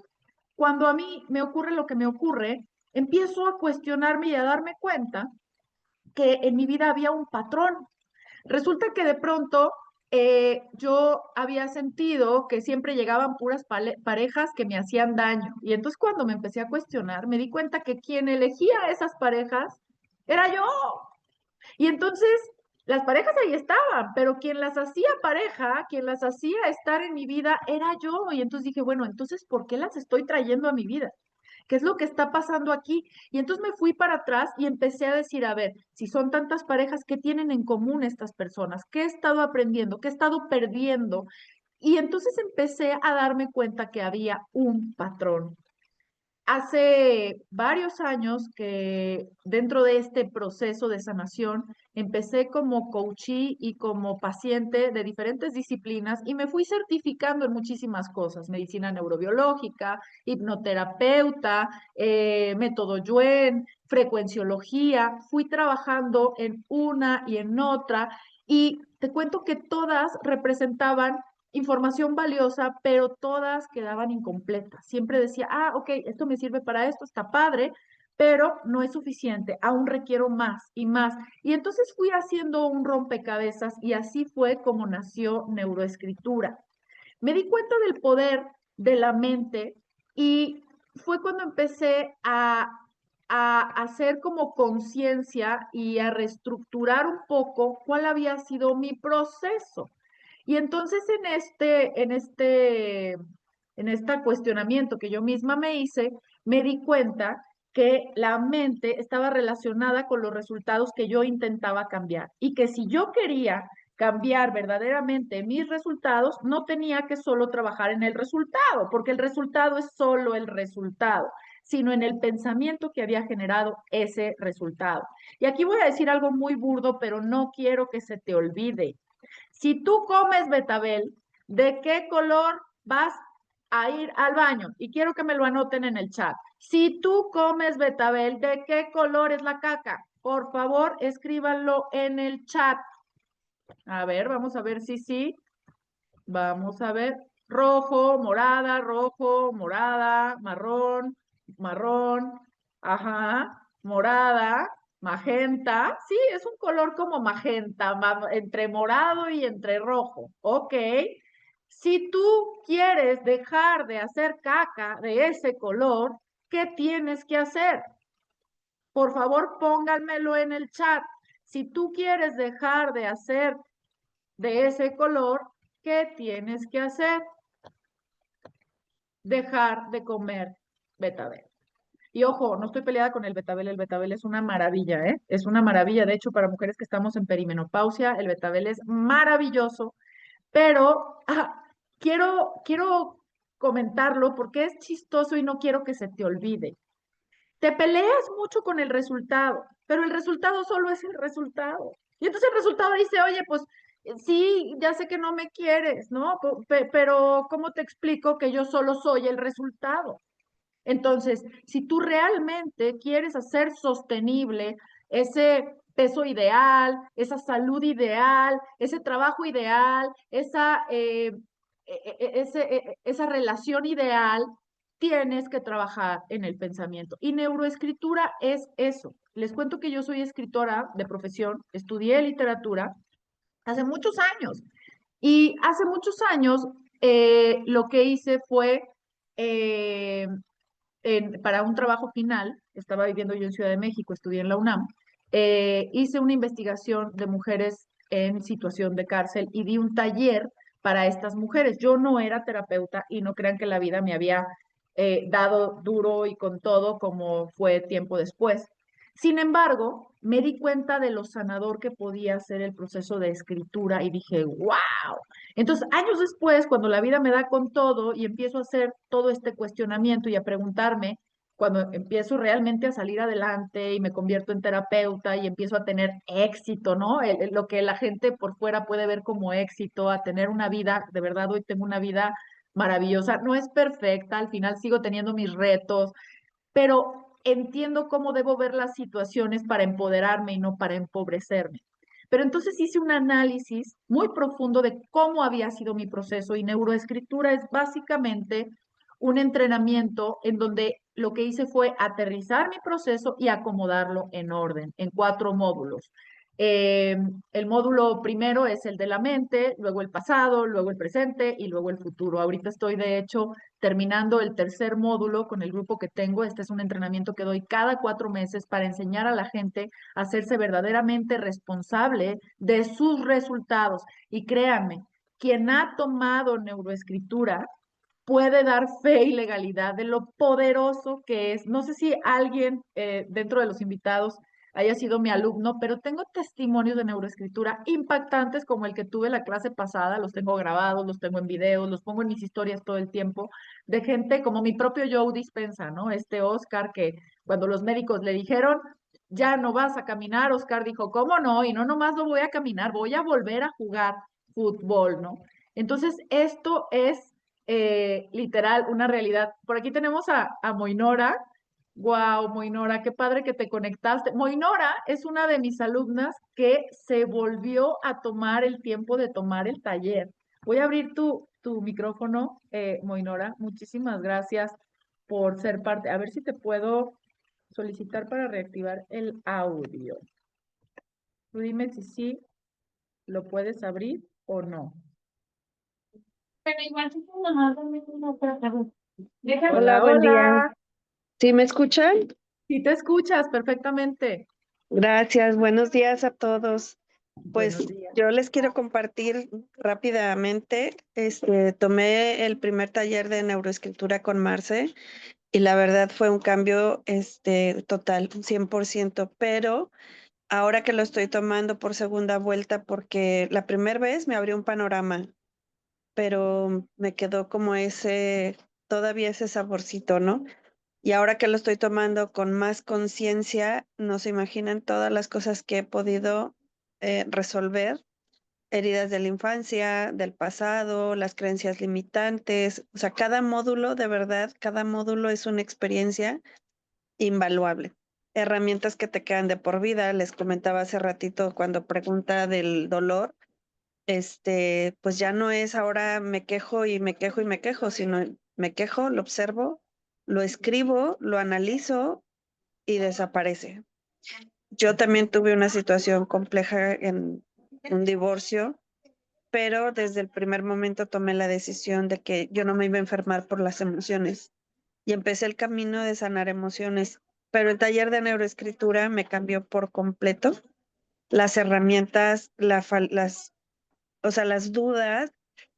cuando a mí me ocurre lo que me ocurre, empiezo a cuestionarme y a darme cuenta que en mi vida había un patrón. Resulta que de pronto yo había sentido que siempre llegaban puras parejas que me hacían daño. Y entonces cuando me empecé a cuestionar, me di cuenta que quien elegía a esas parejas era yo. Y entonces las parejas ahí estaban, pero quien las hacía pareja, quien las hacía estar en mi vida era yo. Y entonces dije, bueno, entonces, ¿por qué las estoy trayendo a mi vida? ¿Qué es lo que está pasando aquí? Y entonces me fui para atrás y empecé a decir, a ver, si son tantas parejas, ¿qué tienen en común estas personas? ¿Qué he estado aprendiendo? ¿Qué he estado perdiendo? Y entonces empecé a darme cuenta que había un patrón. Hace varios años que dentro de este proceso de sanación empecé como coachee y como paciente de diferentes disciplinas y me fui certificando en muchísimas cosas, medicina neurobiológica, hipnoterapeuta, método Yuen, frecuenciología, fui trabajando en una y en otra y te cuento que todas representaban información valiosa, pero todas quedaban incompletas. Siempre decía, ah, ok, esto me sirve para esto, está padre, pero no es suficiente, aún requiero más y más. Y entonces fui haciendo un rompecabezas y así fue como nació Neuroescritura. Me di cuenta del poder de la mente y fue cuando empecé a hacer como conciencia y a reestructurar un poco cuál había sido mi proceso. Y entonces en este cuestionamiento que yo misma me hice, me di cuenta que la mente estaba relacionada con los resultados que yo intentaba cambiar y que si yo quería cambiar verdaderamente mis resultados, no tenía que solo trabajar en el resultado, porque el resultado es solo el resultado, sino en el pensamiento que había generado ese resultado. Y aquí voy a decir algo muy burdo, pero no quiero que se te olvide. Si tú comes betabel, ¿de qué color vas a ir al baño? Y quiero que me lo anoten en el chat. Si tú comes betabel, ¿de qué color es la caca? Por favor, escríbanlo en el chat. A ver, vamos a ver si sí. Vamos a ver. Rojo, morada, marrón, marrón, ajá, morada, magenta. Sí, es un color como magenta, entre morado y entre rojo. Ok. Si tú quieres dejar de hacer caca de ese color, ¿qué tienes que hacer? Por favor, pónganmelo en el chat. Si tú quieres dejar de hacer de ese color, ¿qué tienes que hacer? Dejar de comer betabel. Y ojo, no estoy peleada con el betabel es una maravilla, ¿eh? Es una maravilla, de hecho, para mujeres que estamos en perimenopausia, el betabel es maravilloso, pero quiero comentarlo porque es chistoso y no quiero que se te olvide. Te peleas mucho con el resultado, pero el resultado solo es el resultado. Y entonces el resultado dice, oye, pues sí, ya sé que no me quieres, ¿no? Pero ¿cómo te explico que yo solo soy el resultado? Entonces, si tú realmente quieres hacer sostenible ese peso ideal, esa salud ideal, ese trabajo ideal, esa relación ideal, tienes que trabajar en el pensamiento. Y neuroescritura es eso. Les cuento que yo soy escritora de profesión, estudié literatura hace muchos años. Y hace muchos años lo que hice fue eh, para un trabajo final, estaba viviendo yo en Ciudad de México, estudié en la UNAM, hice una investigación de mujeres en situación de cárcel y di un taller para estas mujeres. Yo no era terapeuta y no crean que la vida me había dado duro y con todo como fue tiempo después. Sin embargo, me di cuenta de lo sanador que podía ser el proceso de escritura y dije, wow. Entonces, años después, cuando la vida me da con todo y empiezo a hacer todo este cuestionamiento y a preguntarme, cuando empiezo realmente a salir adelante y me convierto en terapeuta y empiezo a tener éxito, ¿no? Lo que la gente por fuera puede ver como éxito, a tener una vida, de verdad hoy tengo una vida maravillosa, no es perfecta, al final sigo teniendo mis retos, pero entiendo cómo debo ver las situaciones para empoderarme y no para empobrecerme. Pero entonces hice un análisis muy profundo de cómo había sido mi proceso y neuroescritura es básicamente un entrenamiento en donde lo que hice fue aterrizar mi proceso y acomodarlo en orden, en 4 módulos. Eh, el módulo primero es el de la mente, luego el pasado, luego el presente y luego el futuro. Ahorita estoy, de hecho, terminando el tercer módulo con el grupo que tengo. Este es un entrenamiento que doy cada 4 meses para enseñar a la gente a hacerse verdaderamente responsable de sus resultados. Y créanme, quien ha tomado neuroescritura puede dar fe y legalidad de lo poderoso que es. No sé si alguien dentro de los invitados haya sido mi alumno, pero tengo testimonios de neuroescritura impactantes como el que tuve la clase pasada, los tengo grabados, los tengo en videos, los pongo en mis historias todo el tiempo, de gente como mi propio Joe Dispensa, ¿no? Este Oscar que cuando los médicos le dijeron, ya no vas a caminar, Oscar dijo, ¿cómo no? Y no nomás lo voy a caminar, voy a volver a jugar fútbol, ¿no? Entonces, esto es literal una realidad. Por aquí tenemos a Moinora. Wow, Moinora, qué padre que te conectaste. Moinora es una de mis alumnas que se volvió a tomar el tiempo de tomar el taller. Voy a abrir tu micrófono, Moinora. Muchísimas gracias por ser parte. A ver si te puedo solicitar para reactivar el audio. Tú dime si sí lo puedes abrir o no. Pero igual sí tu mamá también no puede saber. Déjame. Hola, Hola, buen día. hola. ¿Sí me escuchan? Sí te escuchas perfectamente. Gracias, buenos días a todos. Buenos Pues días. yo les quiero compartir rápidamente, tomé el primer taller de neuroescritura con Marce y la verdad fue un cambio, total, un 100%, pero ahora que lo estoy tomando por segunda vuelta, porque la primera vez me abrió un panorama, pero me quedó como todavía ese saborcito, ¿no? Y ahora que lo estoy tomando con más conciencia, no se imaginan todas las cosas que he podido resolver, heridas de la infancia, del pasado, las creencias limitantes. O sea, cada módulo, de verdad, cada módulo es una experiencia invaluable. Herramientas que te quedan de por vida. Les comentaba hace ratito cuando pregunta del dolor, pues ya no es ahora me quejo y me quejo y me quejo, sino me quejo, lo observo, lo escribo, lo analizo y desaparece. Yo también tuve una situación compleja en un divorcio, pero desde el primer momento tomé la decisión de que yo no me iba a enfermar por las emociones y empecé el camino de sanar emociones. Pero el taller de neuroescritura me cambió por completo las herramientas, o sea, las dudas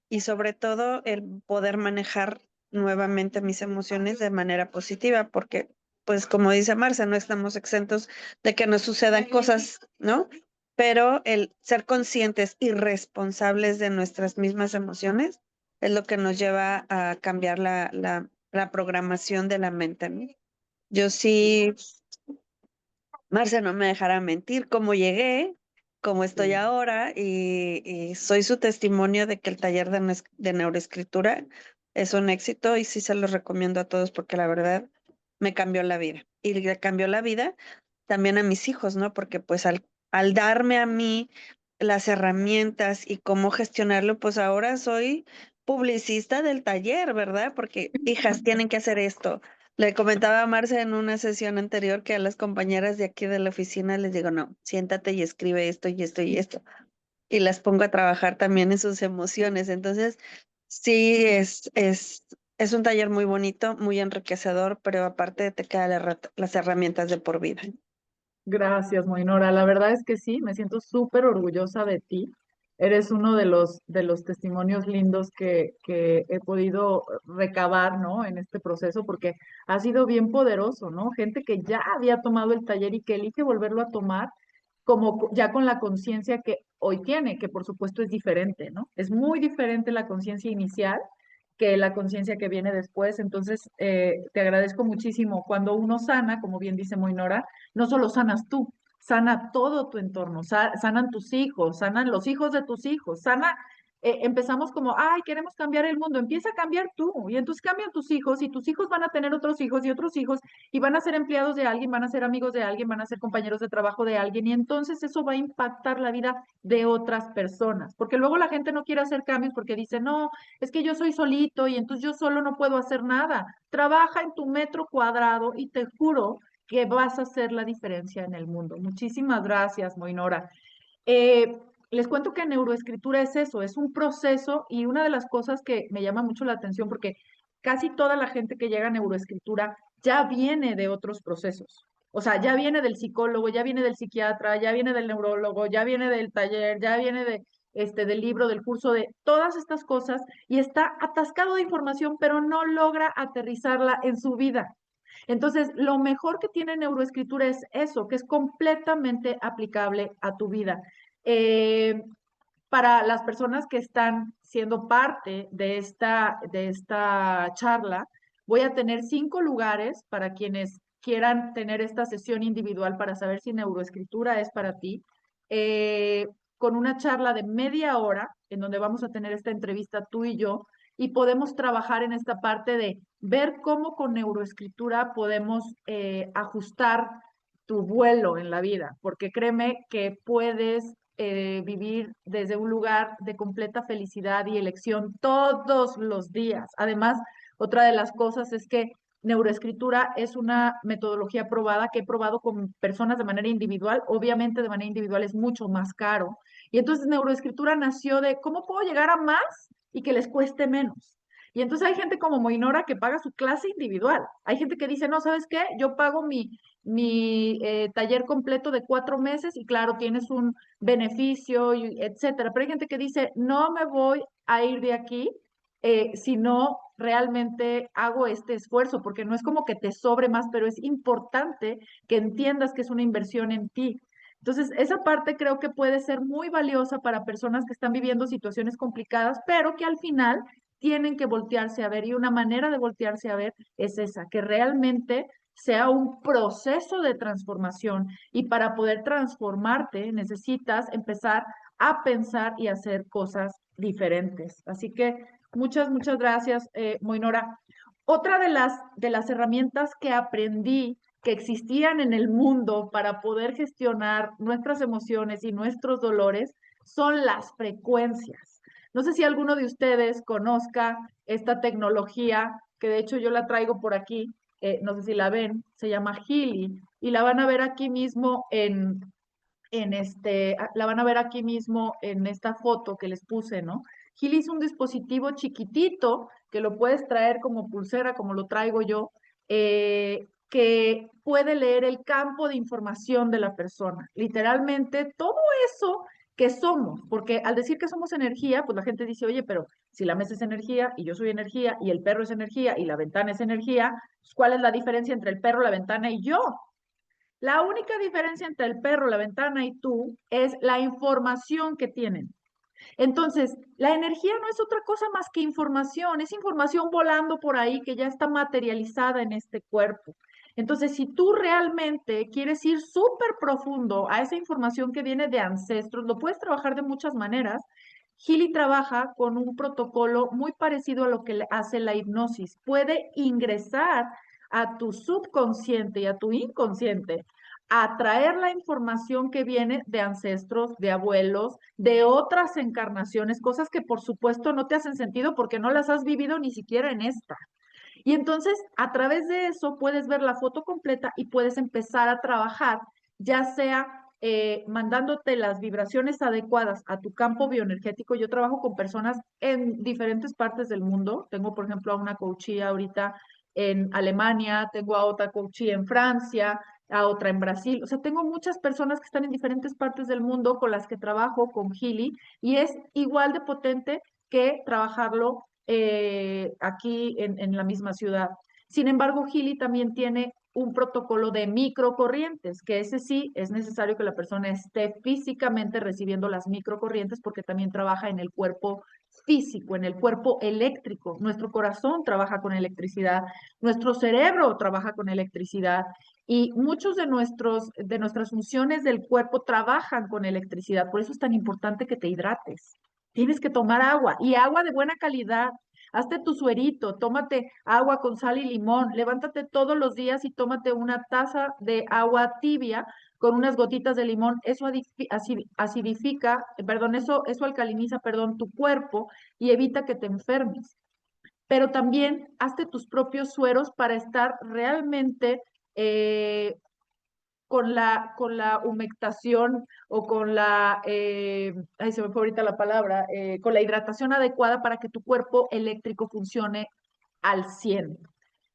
y sobre todo el poder manejar nuevamente mis emociones de manera positiva, porque pues como dice Marcia, no estamos exentos de que nos sucedan cosas, ¿no? Pero el ser conscientes y responsables de nuestras mismas emociones es lo que nos lleva a cambiar la programación de la mente, ¿no? Yo sí, Marce no me dejará mentir cómo llegué, cómo estoy Sí. ahora y soy su testimonio de que el taller de neuroescritura es un éxito y sí se los recomiendo a todos porque la verdad me cambió la vida. Y le cambió la vida también a mis hijos, ¿no? Porque pues al darme a mí las herramientas y cómo gestionarlo, pues ahora soy publicista del taller, ¿verdad? Porque hijas tienen que hacer esto. Le comentaba a Marce en una sesión anterior que a las compañeras de aquí de la oficina les digo, no, siéntate y escribe esto y esto y esto. Y las pongo a trabajar también en sus emociones. Entonces, sí, es un taller muy bonito, muy enriquecedor, pero aparte te quedan las herramientas de por vida. Gracias, Moinora. La verdad es que sí, me siento súper orgullosa de ti. eres uno de los testimonios lindos que he podido recabar, ¿no? En este proceso, porque ha sido bien poderoso, ¿no? Gente que ya había tomado el taller y que elige volverlo a tomar ya con la conciencia que hoy tiene, que por supuesto es diferente, ¿no? Es muy diferente la conciencia inicial que la conciencia que viene después. Entonces, te agradezco muchísimo. Cuando uno sana, como bien dice Moinora, no solo sanas tú, sana todo tu entorno, sanan tus hijos, sanan los hijos de tus hijos, empezamos como, ay, queremos cambiar el mundo, empieza a cambiar tú, y entonces cambian tus hijos, y tus hijos van a tener otros hijos y otros hijos, y van a ser empleados de alguien, van a ser amigos de alguien, van a ser compañeros de trabajo de alguien, y entonces eso va a impactar la vida de otras personas, porque luego la gente no quiere hacer cambios porque dice, no, es que yo soy solito, y entonces yo solo no puedo hacer nada. Trabaja en tu metro cuadrado, y te juro que vas a hacer la diferencia en el mundo. Muchísimas gracias, Moinora. Eh, Les cuento que neuroescritura es eso, es un proceso, y una de las cosas que me llama mucho la atención, porque casi toda la gente que llega a neuroescritura ya viene de otros procesos. O sea, ya viene del psicólogo, ya viene del psiquiatra, ya viene del neurólogo, ya viene del taller, ya viene del libro, del curso, de todas estas cosas, y está atascado de información, pero no logra aterrizarla en su vida. Entonces, lo mejor que tiene neuroescritura es eso, que es completamente aplicable a tu vida. Eh, para las personas que están siendo parte de esta charla, voy a tener 5 lugares para quienes quieran tener esta sesión individual para saber si neuroescritura es para ti, eh, con una charla de media hora en donde vamos a tener esta entrevista tú y yo, y podemos trabajar en esta parte de ver cómo con neuroescritura podemos ajustar tu vuelo en la vida, porque créeme que puedes vivir desde un lugar de completa felicidad y elección todos los días. Además, otra de las cosas es que neuroescritura es una metodología probada que he probado con personas de manera individual. Obviamente de manera individual es mucho más caro. Y entonces neuroescritura nació de cómo puedo llegar a más y que les cueste menos. Y entonces hay gente como Moinora que paga su clase individual. Hay gente que dice, no, ¿sabes qué? Yo pago mi taller completo de 4 meses, y claro, tienes un beneficio, etcétera. Pero hay gente que dice, no me voy a ir de aquí si no realmente hago este esfuerzo, porque no es como que te sobre más, pero es importante que entiendas que es una inversión en ti. Entonces, esa parte creo que puede ser muy valiosa para personas que están viviendo situaciones complicadas, pero que al final tienen que voltearse a ver, y una manera de voltearse a ver es esa, que realmente sea un proceso de transformación, y para poder transformarte necesitas empezar a pensar y hacer cosas diferentes. Así que muchas gracias, Moinora. Otra de las herramientas que aprendí que existían en el mundo para poder gestionar nuestras emociones y nuestros dolores son las frecuencias. No sé si alguno de ustedes conozca esta tecnología, que de hecho yo la traigo por aquí, no sé si la ven, se llama Healy, y la van a ver aquí mismo la van a ver aquí mismo en esta foto que les puse, ¿no? Healy es un dispositivo chiquitito que lo puedes traer como pulsera, como lo traigo yo, que puede leer el campo de información de la persona. Literalmente todo eso que somos, porque al decir que somos energía, pues la gente dice, oye, pero si la mesa es energía y yo soy energía y el perro es energía y la ventana es energía, pues ¿cuál es la diferencia entre el perro, la ventana y yo? La única diferencia entre el perro, la ventana y tú es la información que tienen. Entonces, la energía no es otra cosa más que información, es información volando por ahí que ya está materializada en este cuerpo. Entonces, si tú realmente quieres ir súper profundo a esa información que viene de ancestros, lo puedes trabajar de muchas maneras. Healy trabaja con un protocolo muy parecido a lo que hace la hipnosis. Puede ingresar a tu subconsciente y a tu inconsciente, a traer la información que viene de ancestros, de abuelos, de otras encarnaciones, cosas que por supuesto no te hacen sentido porque no las has vivido ni siquiera en esta. Y entonces, a través de eso, puedes ver la foto completa y puedes empezar a trabajar, ya sea mandándote las vibraciones adecuadas a tu campo bioenergético. Yo trabajo con personas en diferentes partes del mundo. Tengo, por ejemplo, a una coachía ahorita en Alemania, tengo a otra coachía en Francia, a otra en Brasil. O sea, tengo muchas personas que están en diferentes partes del mundo con las que trabajo con Healy y es igual de potente que trabajarlo aquí en la misma ciudad. Sin embargo, Healy también tiene un protocolo de microcorrientes, que ese sí es necesario que la persona esté físicamente recibiendo las microcorrientes porque también trabaja en el cuerpo físico, en el cuerpo eléctrico. Nuestro corazón trabaja con electricidad, nuestro cerebro trabaja con electricidad y muchos de nuestras funciones del cuerpo trabajan con electricidad. Por eso es tan importante que te hidrates. Tienes que tomar agua y agua de buena calidad. Hazte tu suerito, tómate agua con sal y limón, levántate todos los días y tómate una taza de agua tibia con unas gotitas de limón. Eso acidifica, perdón, eso alcaliniza, perdón, tu cuerpo y evita que te enfermes. Pero también hazte tus propios sueros para estar realmente eh, con la humectación o con ay, se me fue ahorita la palabra, con la hidratación adecuada para que tu cuerpo eléctrico funcione al 100.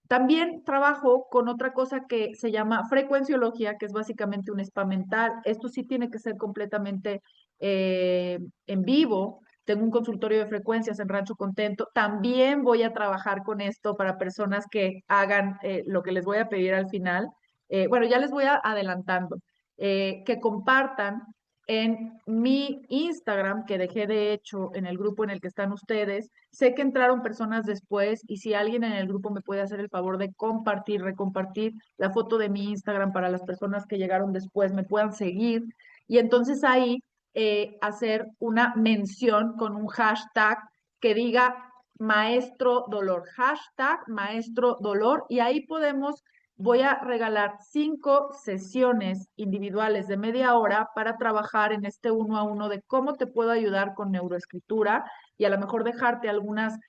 También trabajo con otra cosa que se llama frecuenciología, que es básicamente un spa mental. Esto sí tiene que ser completamente en vivo. Tengo un consultorio de frecuencias en Rancho Contento. También voy a trabajar con esto para personas que hagan lo que les voy a pedir al final. Bueno, ya les voy adelantando. Que compartan en mi Instagram, que dejé de hecho en el grupo en el que están ustedes. Sé que entraron personas después y si alguien en el grupo me puede hacer el favor de compartir, recompartir la foto de mi Instagram para las personas que llegaron después, me puedan seguir. Y entonces ahí hacer una mención con un hashtag que diga maestro dolor, hashtag maestro dolor, y ahí podemos voy a regalar 5 sesiones individuales de media hora para trabajar en este uno a uno de cómo te puedo ayudar con neuroescritura y a lo mejor dejarte algunos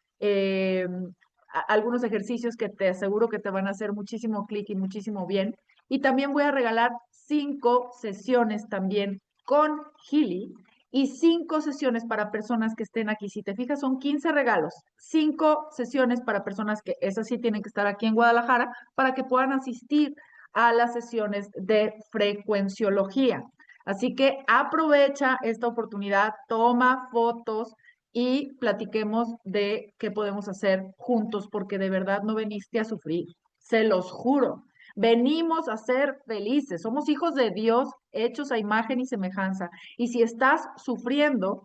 ejercicios que te aseguro que te van a hacer muchísimo clic y muchísimo bien. Y también voy a regalar 5 sesiones también con Healy y 5 sesiones para personas que estén aquí. Si te fijas, son 15 regalos. 5 sesiones para personas que esas sí tienen que estar aquí en Guadalajara para que puedan asistir a las sesiones de frecuenciología. Así que aprovecha esta oportunidad, toma fotos y platiquemos de qué podemos hacer juntos, porque de verdad no veniste a sufrir, se los juro. Venimos a ser felices, somos hijos de Dios hechos a imagen y semejanza. Y si estás sufriendo,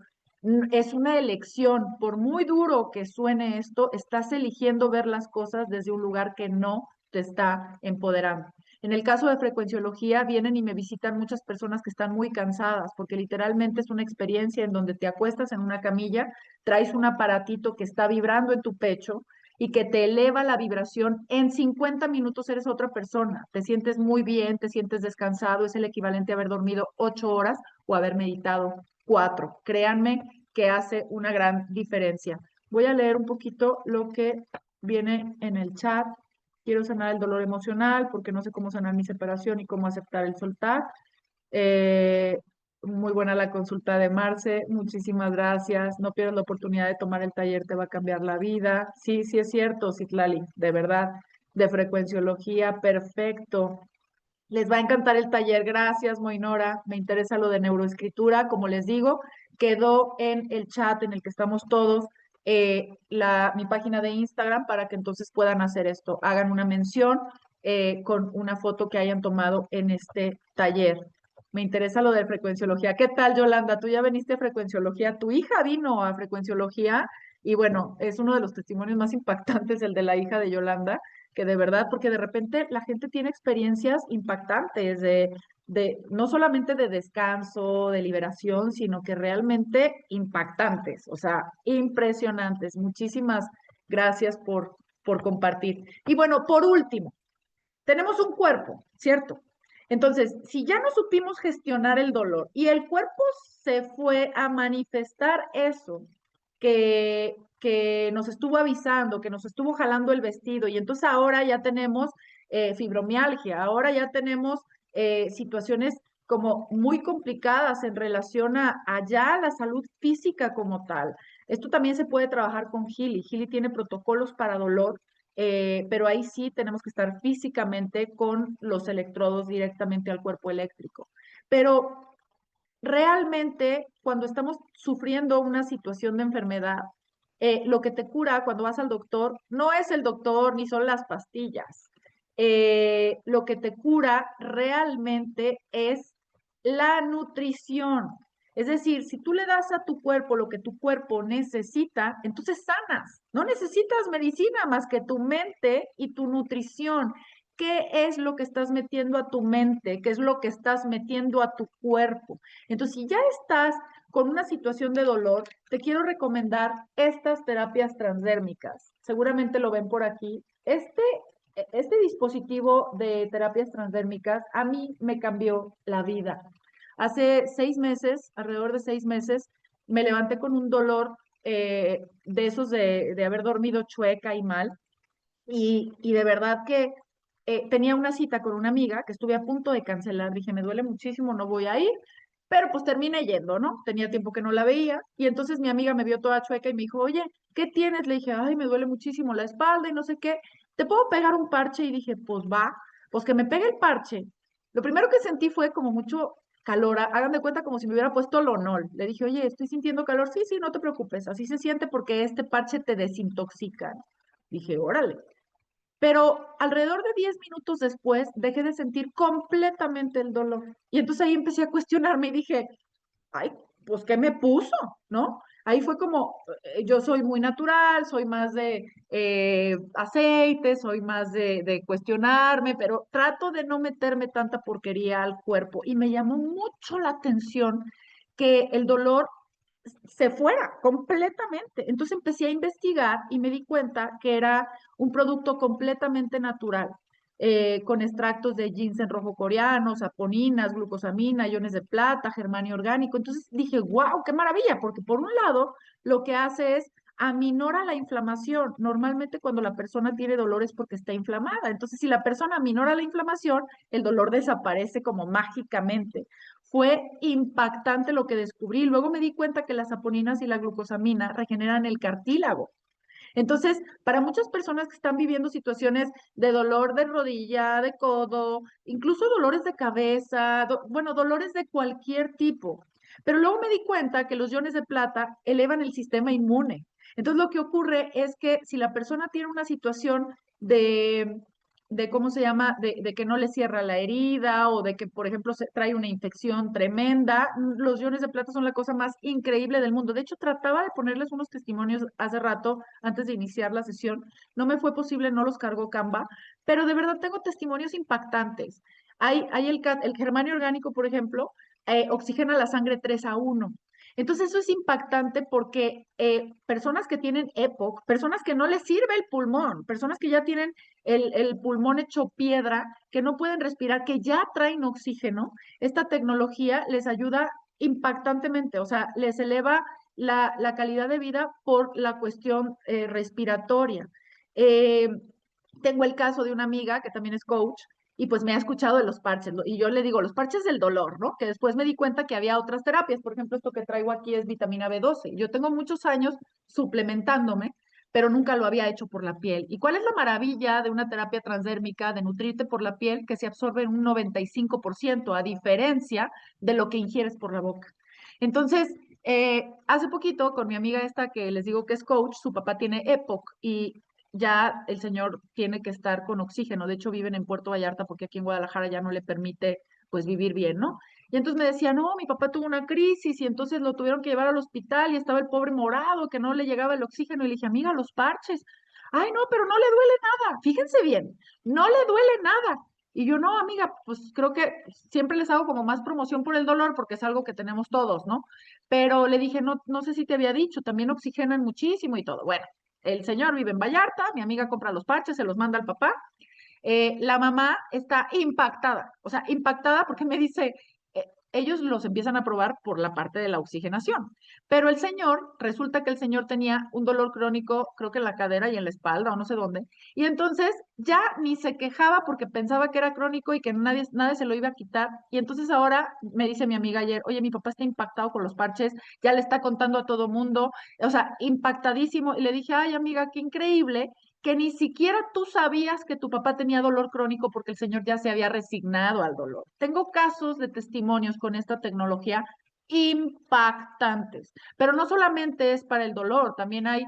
es una elección. Por muy duro que suene esto, estás eligiendo ver las cosas desde un lugar que no te está empoderando. En el caso de frecuenciología, vienen y me visitan muchas personas que están muy cansadas, porque literalmente es una experiencia en donde te acuestas en una camilla, traes un aparatito que está vibrando en tu pecho y que te eleva la vibración. En 50 minutos eres otra persona, te sientes muy bien, te sientes descansado, es el equivalente a haber dormido 8 horas o haber meditado 4. Créanme que hace una gran diferencia. Voy a leer un poquito lo que viene en el chat. Quiero sanar el dolor emocional porque no sé cómo sanar mi separación y cómo aceptar el soltar. Eh, Muy buena la consulta de Marce, muchísimas gracias. No pierdas la oportunidad de tomar el taller, te va a cambiar la vida. Sí, sí es cierto, Citlali, de verdad, de frecuenciología, perfecto. Les va a encantar el taller, gracias, Moinora. Me interesa lo de neuroescritura, como les digo, quedó en el chat en el que estamos todos mi página de Instagram para que entonces puedan hacer esto. Hagan una mención con una foto que hayan tomado en este taller. Me interesa lo de frecuenciología. ¿Qué tal, Yolanda? ¿Tú ya veniste a frecuenciología? Tu hija vino a frecuenciología y bueno, es uno de los testimonios más impactantes, el de la hija de Yolanda, que de verdad, porque de repente la gente tiene experiencias impactantes no solamente de descanso, de liberación, sino que realmente impactantes, o sea, impresionantes. Muchísimas gracias por compartir. Y bueno, por último, tenemos un cuerpo, ¿cierto? Entonces, si ya no supimos gestionar el dolor y el cuerpo se fue a manifestar eso que nos estuvo avisando, que nos estuvo jalando el vestido, y entonces ahora ya tenemos fibromialgia, ahora ya tenemos situaciones como muy complicadas en relación a ya la salud física como tal. Esto también se puede trabajar con Healy. Healy tiene protocolos para dolor pero ahí sí tenemos que estar físicamente con los electrodos directamente al cuerpo eléctrico. Pero realmente cuando estamos sufriendo una situación de enfermedad, lo que te cura cuando vas al doctor no es el doctor ni son las pastillas. Lo que te cura realmente es la nutrición. Es decir, si tú le das a tu cuerpo lo que tu cuerpo necesita, entonces sanas. No necesitas medicina más que tu mente y tu nutrición. ¿Qué es lo que estás metiendo a tu mente? ¿Qué es lo que estás metiendo a tu cuerpo? Entonces, si ya estás con una situación de dolor, te quiero recomendar estas terapias transdérmicas. Seguramente lo ven por aquí. Este dispositivo de terapias transdérmicas a mí me cambió la vida. Hace 6 meses, alrededor de 6 meses, me levanté con un dolor de esos de haber dormido chueca y mal. Y de verdad que tenía una cita con una amiga que estuve a punto de cancelar. Dije, me duele muchísimo, no voy a ir. Pero pues terminé yendo, ¿no? Tenía tiempo que no la veía. Y entonces mi amiga me vio toda chueca y me dijo, oye, ¿qué tienes? Le dije, ay, me duele muchísimo la espalda y no sé qué. ¿Te puedo pegar un parche? Y dije, pues va, pues que me pegue el parche. Lo primero que sentí fue como mucho calor. Hagan de cuenta como si me hubiera puesto Lonol. Le dije, oye, estoy sintiendo calor. Sí, sí, no te preocupes. Así se siente porque este parche te desintoxica. Dije, órale. Pero alrededor de 10 minutos después dejé de sentir completamente el dolor. Y entonces ahí empecé a cuestionarme y dije, ay, pues ¿qué me puso? ¿No? Ahí fue como, yo soy muy natural, soy más de aceite, soy más de cuestionarme, pero trato de no meterme tanta porquería al cuerpo. Y me llamó mucho la atención que el dolor se fuera completamente. Entonces empecé a investigar y me di cuenta que era un producto completamente natural, con extractos de ginseng rojo coreano, saponinas, glucosamina, iones de plata, germanio orgánico. Entonces dije, wow, qué maravilla, porque por un lado lo que hace es aminora la inflamación. Normalmente cuando la persona tiene dolor es porque está inflamada. Entonces, si la persona aminora la inflamación, el dolor desaparece como mágicamente. Fue impactante lo que descubrí. Luego me di cuenta que las saponinas y la glucosamina regeneran el cartílago. Entonces, para muchas personas que están viviendo situaciones de dolor de rodilla, de codo, incluso dolores de cabeza, bueno, dolores de cualquier tipo. Pero luego me di cuenta que los iones de plata elevan el sistema inmune. Entonces, lo que ocurre es que si la persona tiene una situación de ¿cómo se llama? De que no le cierra la herida o de que, por ejemplo, se trae una infección tremenda, los iones de plata son la cosa más increíble del mundo. De hecho, trataba de ponerles unos testimonios hace rato antes de iniciar la sesión. No me fue posible, no los cargó Canva, pero de verdad tengo testimonios impactantes. Hay el germanio orgánico, por ejemplo, oxigena la sangre 3 a 1. Entonces eso es impactante porque personas que tienen EPOC, personas que no les sirve el pulmón, personas que ya tienen el pulmón hecho piedra, que no pueden respirar, que ya traen oxígeno, esta tecnología les ayuda impactantemente, o sea, les eleva la calidad de vida por la cuestión respiratoria. Eh, Tengo el caso de una amiga que también es coach y pues me ha escuchado de los parches, ¿no? Y yo le digo, los parches del dolor, ¿no? Que después me di cuenta que había otras terapias, por ejemplo, esto que traigo aquí es vitamina B12. Yo tengo muchos años suplementándome, pero nunca lo había hecho por la piel. ¿Y cuál es la maravilla de una terapia transdérmica, de nutrirte por la piel, que se absorbe en un 95%, a diferencia de lo que ingieres por la boca? Entonces, hace poquito con mi amiga esta que les digo que es coach, su papá tiene EPOC y ya el señor tiene que estar con oxígeno. De hecho, viven en Puerto Vallarta porque aquí en Guadalajara ya no le permite pues vivir bien, ¿no? Y entonces me decía, no, mi papá tuvo una crisis y entonces lo tuvieron que llevar al hospital y estaba el pobre morado, que no le llegaba el oxígeno. Y le dije, amiga, los parches. Ay, no, pero no le duele nada. Fíjense bien, no le duele nada. Y yo, no, amiga, pues creo que siempre les hago como más promoción por el dolor porque es algo que tenemos todos, ¿no? Pero le dije, no, no sé si te había dicho, también oxigenan muchísimo y todo. Bueno, el señor vive en Vallarta, mi amiga compra los parches, se los manda al papá. La mamá está impactada, o sea, impactada porque me dice, ellos los empiezan a probar por la parte de la oxigenación, pero el señor, resulta que el señor tenía un dolor crónico, creo que en la cadera y en la espalda o no sé dónde, y entonces ya ni se quejaba porque pensaba que era crónico y que nadie se lo iba a quitar, y entonces ahora me dice mi amiga ayer, oye, mi papá está impactado con los parches, ya le está contando a todo mundo, o sea, impactadísimo, y le dije, ay, amiga, qué increíble que ni siquiera tú sabías que tu papá tenía dolor crónico porque el señor ya se había resignado al dolor. Tengo casos de testimonios con esta tecnología impactantes, pero no solamente es para el dolor, también hay,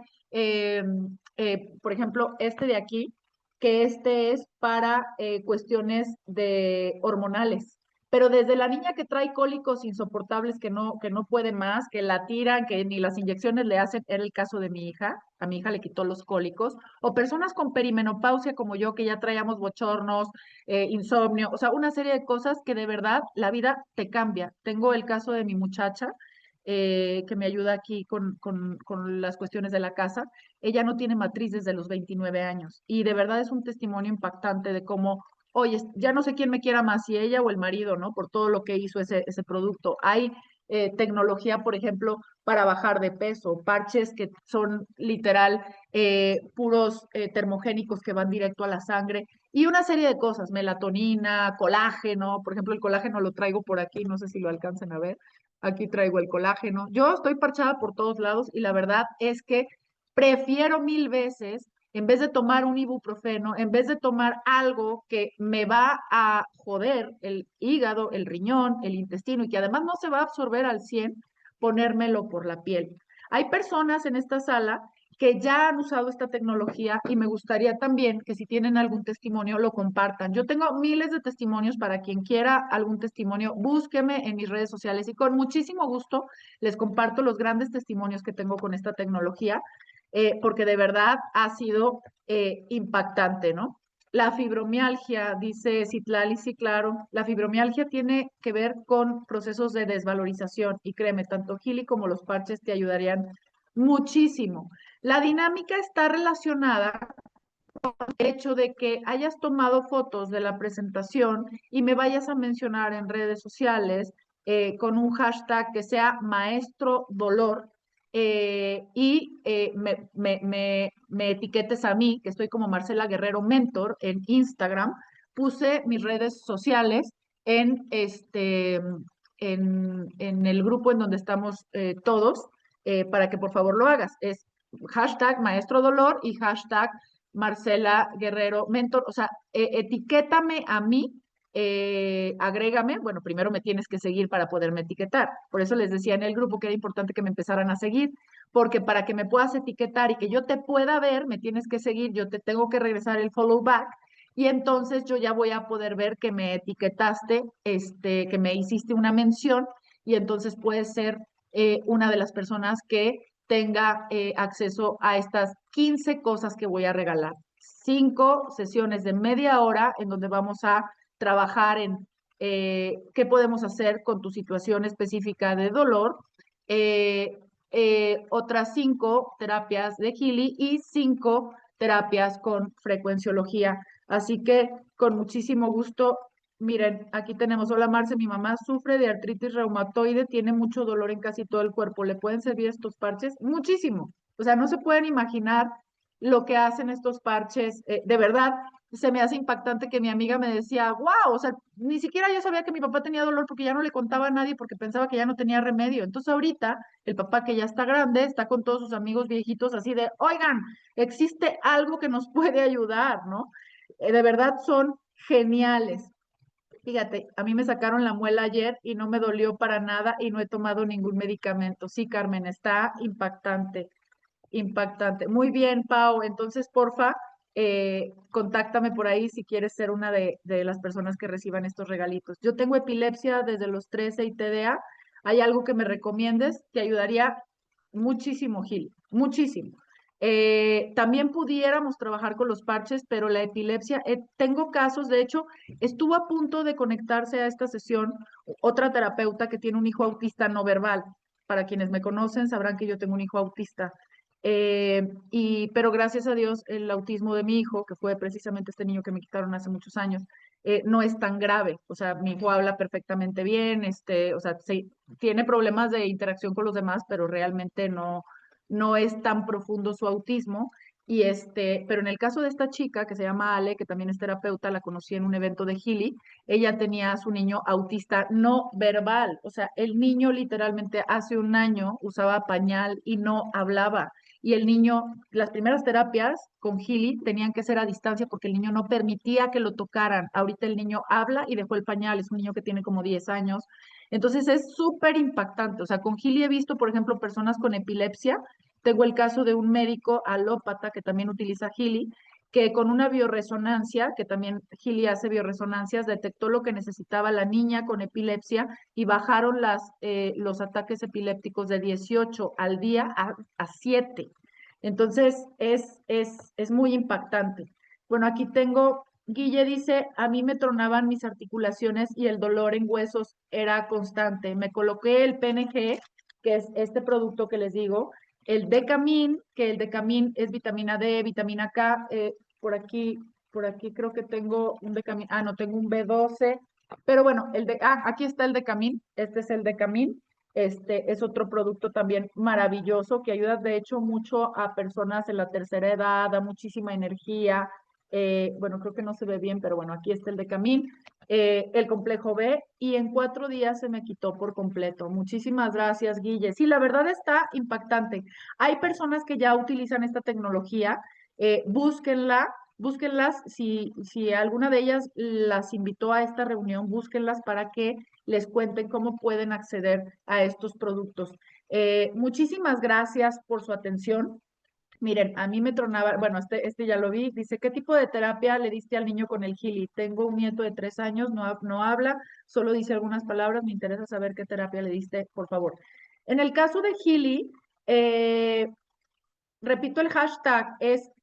por ejemplo, este de aquí, que este es para cuestiones de hormonales. Pero desde la niña que trae cólicos insoportables que no puede más, que la tiran, que ni las inyecciones le hacen, era el caso de mi hija, a mi hija le quitó los cólicos, o personas con perimenopausia como yo, que ya traíamos bochornos, insomnio, o sea, una serie de cosas que de verdad la vida te cambia. Tengo el caso de mi muchacha, que me ayuda aquí con las cuestiones de la casa. Ella no tiene matriz desde los 29 años y de verdad es un testimonio impactante de cómo, oye, ya no sé quién me quiera más, si ella o el marido, ¿no? Por todo lo que hizo ese producto. Hay tecnología, por ejemplo, para bajar de peso, parches que son literal puros termogénicos que van directo a la sangre y una serie de cosas, melatonina, colágeno, por ejemplo, el colágeno lo traigo por aquí, no sé si lo alcancen a ver, aquí traigo el colágeno. Yo estoy parchada por todos lados y la verdad es que prefiero mil veces, en vez de tomar un ibuprofeno, en vez de tomar algo que me va a joder el hígado, el riñón, el intestino y que además no se va a absorber al 100, ponérmelo por la piel. Hay personas en esta sala que ya han usado esta tecnología y me gustaría también que si tienen algún testimonio lo compartan. Yo tengo miles de testimonios para quien quiera algún testimonio, búsqueme en mis redes sociales y con muchísimo gusto les comparto los grandes testimonios que tengo con esta tecnología, porque de verdad ha sido impactante, ¿no? La fibromialgia, dice Citlali, sí, claro, la fibromialgia tiene que ver con procesos de desvalorización y créeme, tanto Gili como los parches te ayudarían muchísimo. La dinámica está relacionada con el hecho de que hayas tomado fotos de la presentación y me vayas a mencionar en redes sociales con un hashtag que sea maestro dolor me etiquetes a mí, que estoy como Marcela Guerrero Mentor en Instagram. Puse mis redes sociales en, en el grupo en donde estamos todos, para que por favor lo hagas. Es hashtag maestro dolor y hashtag Marcela Guerrero Mentor. O sea, etiquétame a mí, agrégame. Bueno, primero me tienes que seguir para poderme etiquetar. Por eso les decía en el grupo que era importante que me empezaran a seguir, porque para que me puedas etiquetar y que yo te pueda ver, me tienes que seguir, yo te tengo que regresar el follow back. Y entonces yo ya voy a poder ver que me etiquetaste, que me hiciste una mención, y entonces puedes ser una de las personas que tenga acceso a estas 15 cosas que voy a regalar. 5 sesiones de media hora en donde vamos a trabajar en qué podemos hacer con tu situación específica de dolor, otras 5 terapias de Healy y 5 terapias con frecuenciología. Así que con muchísimo gusto. Miren, aquí tenemos, hola Marce, mi mamá sufre de artritis reumatoide, tiene mucho dolor en casi todo el cuerpo. ¿Le pueden servir estos parches? Muchísimo. O sea, no se pueden imaginar lo que hacen estos parches. De verdad, se me hace impactante que mi amiga me decía, wow, o sea, ni siquiera yo sabía que mi papá tenía dolor porque ya no le contaba a nadie porque pensaba que ya no tenía remedio. Entonces ahorita el papá que ya está grande está con todos sus amigos viejitos así de, oigan, existe algo que nos puede ayudar, ¿no? De verdad son geniales. Fíjate, a mí me sacaron la muela ayer y no me dolió para nada y no he tomado ningún medicamento. Sí, Carmen, está impactante, impactante. Muy bien, Pau. Entonces, porfa, contáctame por ahí si quieres ser una de las personas que reciban estos regalitos. Yo tengo epilepsia desde los 13 y TDA. ¿Hay algo que me recomiendes? Te ayudaría muchísimo, Gil, muchísimo. También pudiéramos trabajar con los parches, pero la epilepsia, tengo casos, de hecho, estuvo a punto de conectarse a esta sesión otra terapeuta que tiene un hijo autista no verbal. Para quienes me conocen sabrán que yo tengo un hijo autista. Pero gracias a Dios, el autismo de mi hijo, que fue precisamente este niño que me quitaron hace muchos años, no es tan grave. O sea, mi hijo habla perfectamente bien, o sea, sí, tiene problemas de interacción con los demás, pero realmente no es tan profundo su autismo. Pero en el caso de esta chica que se llama Ale, que también es terapeuta, la conocí en un evento de Healy, ella tenía a su niño autista no verbal. O sea, el niño literalmente hace un año usaba pañal y no hablaba. y el niño, las primeras terapias con Gili tenían que ser a distancia porque el niño no permitía que lo tocaran. Ahorita el niño habla y dejó el pañal, es un niño que tiene como 10 años. Entonces es súper impactante. O sea, con Gili he visto, por ejemplo, personas con epilepsia. Tengo el caso de un médico alópata que también utiliza Gili, que con una bioresonancia, que también Gili hace bioresonancias, detectó lo que necesitaba la niña con epilepsia y bajaron los ataques epilépticos de 18 al día a 7. Entonces, es muy impactante. Bueno, aquí tengo, Guille dice, a mí me tronaban mis articulaciones y el dolor en huesos era constante. Me coloqué el PNG, que es este producto que les digo, el Decamin, que el Decamin es vitamina D, vitamina K, por aquí creo que tengo un Decamin, no, tengo un B12, pero bueno, aquí está el Decamin, este es el Decamin, este es otro producto también maravilloso que ayuda de hecho mucho a personas en la tercera edad, da muchísima energía, bueno, creo que no se ve bien, pero bueno, aquí está el Decamin, el complejo B, y en 4 días se me quitó por completo. Muchísimas gracias, Guille. Sí, la verdad está impactante. Hay personas que ya utilizan esta tecnología, búsquenlas, si alguna de ellas las invitó a esta reunión, búsquenlas para que les cuenten cómo pueden acceder a estos productos. Muchísimas gracias por su atención. Miren, a mí me tronaba, bueno, este ya lo vi, dice, ¿qué tipo de terapia le diste al niño con el Gili? Tengo un nieto de 3 años, no habla, solo dice algunas palabras, me interesa saber qué terapia le diste, por favor. En el caso de Gili, eh, repito el hashtag,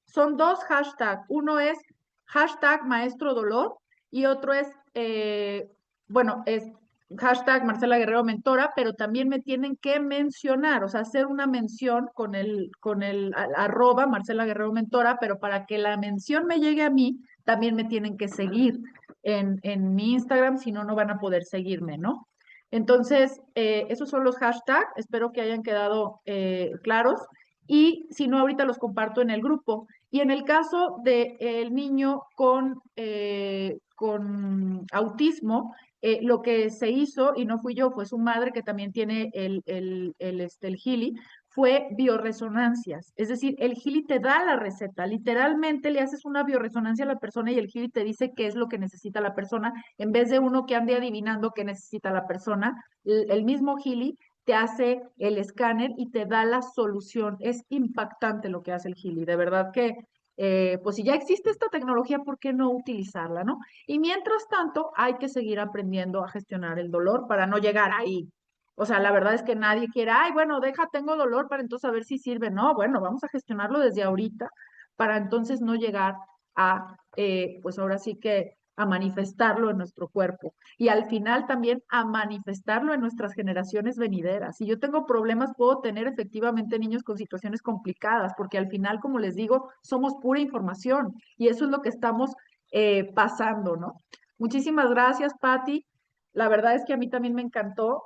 son dos hashtags. Uno es hashtag maestro dolor y otro es, bueno, es hashtag Marcela Guerrero Mentora, pero también me tienen que mencionar, o sea, hacer una mención con el arroba Marcela Guerrero Mentora, pero para que la mención me llegue a mí, también me tienen que seguir en mi Instagram, si no, no van a poder seguirme, ¿no? Entonces, esos son los hashtags, espero que hayan quedado claros y si no, ahorita los comparto en el grupo. Y en el caso del niño con autismo, lo que se hizo, y no fui yo, fue su madre que también tiene el Gili, fue bioresonancias. Es decir, el Gili te da la receta, literalmente le haces una bioresonancia a la persona y el Gili te dice qué es lo que necesita la persona, en vez de uno que ande adivinando qué necesita la persona, el mismo Gili te hace el escáner y te da la solución. Es impactante lo que hace el Gili, de verdad que, pues si ya existe esta tecnología, ¿por qué no utilizarla, no? Y mientras tanto, hay que seguir aprendiendo a gestionar el dolor para no llegar ahí. O sea, la verdad es que nadie quiere, ay, bueno, tengo dolor para entonces a ver si sirve. No, bueno, vamos a gestionarlo desde ahorita para entonces no llegar pues ahora sí que a manifestarlo en nuestro cuerpo y al final también a manifestarlo en nuestras generaciones venideras. Si yo tengo problemas, puedo tener efectivamente niños con situaciones complicadas, porque al final, como les digo, somos pura información y eso es lo que estamos pasando, ¿no? Muchísimas gracias, Patti. La verdad es que a mí también me encantó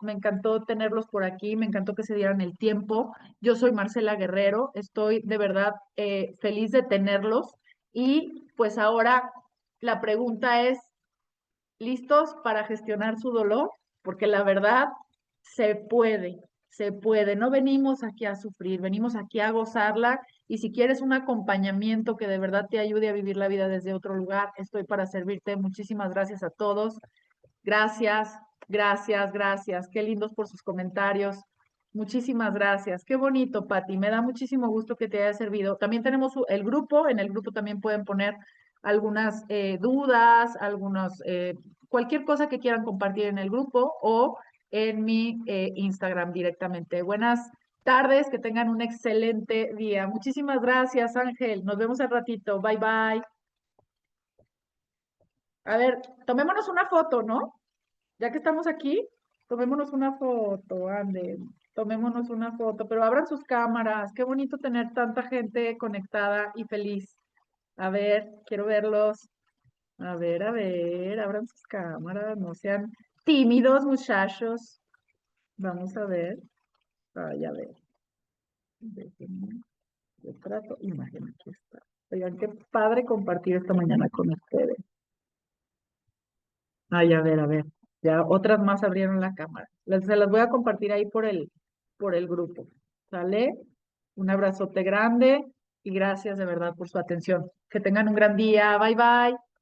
tenerlos por aquí, me encantó que se dieran el tiempo. Yo soy Marcela Guerrero, estoy de verdad feliz de tenerlos y pues ahora la pregunta es, ¿listos para gestionar su dolor? Porque la verdad se puede, se puede. No venimos aquí a sufrir, venimos aquí a gozarla y si quieres un acompañamiento que de verdad te ayude a vivir la vida desde otro lugar, estoy para servirte. Muchísimas gracias a todos. Gracias, gracias, gracias. Qué lindos por sus comentarios. Muchísimas gracias. Qué bonito, Pati. Me da muchísimo gusto que te haya servido. También tenemos el grupo. En el grupo también pueden poner algunas dudas, cualquier cosa que quieran compartir en el grupo o en mi Instagram directamente. Buenas tardes, que tengan un excelente día. Muchísimas gracias, Ángel. Nos vemos al ratito. Bye, bye. A ver, tomémonos una foto, ¿no? Ya que estamos aquí, tomémonos una foto, ande, tomémonos una foto, pero abran sus cámaras. Qué bonito tener tanta gente conectada y feliz. A ver, quiero verlos. A ver, abran sus cámaras, no sean tímidos, muchachos. Vamos a ver. Ay, a ver. Déjenme, retrato, imagen, aquí está. Oigan, qué padre compartir esta mañana con ustedes. Ay, a ver. Ya otras más abrieron la cámara. Se las voy a compartir ahí por el grupo. ¿Sale? Un abrazote grande y gracias de verdad por su atención. Que tengan un gran día. Bye bye.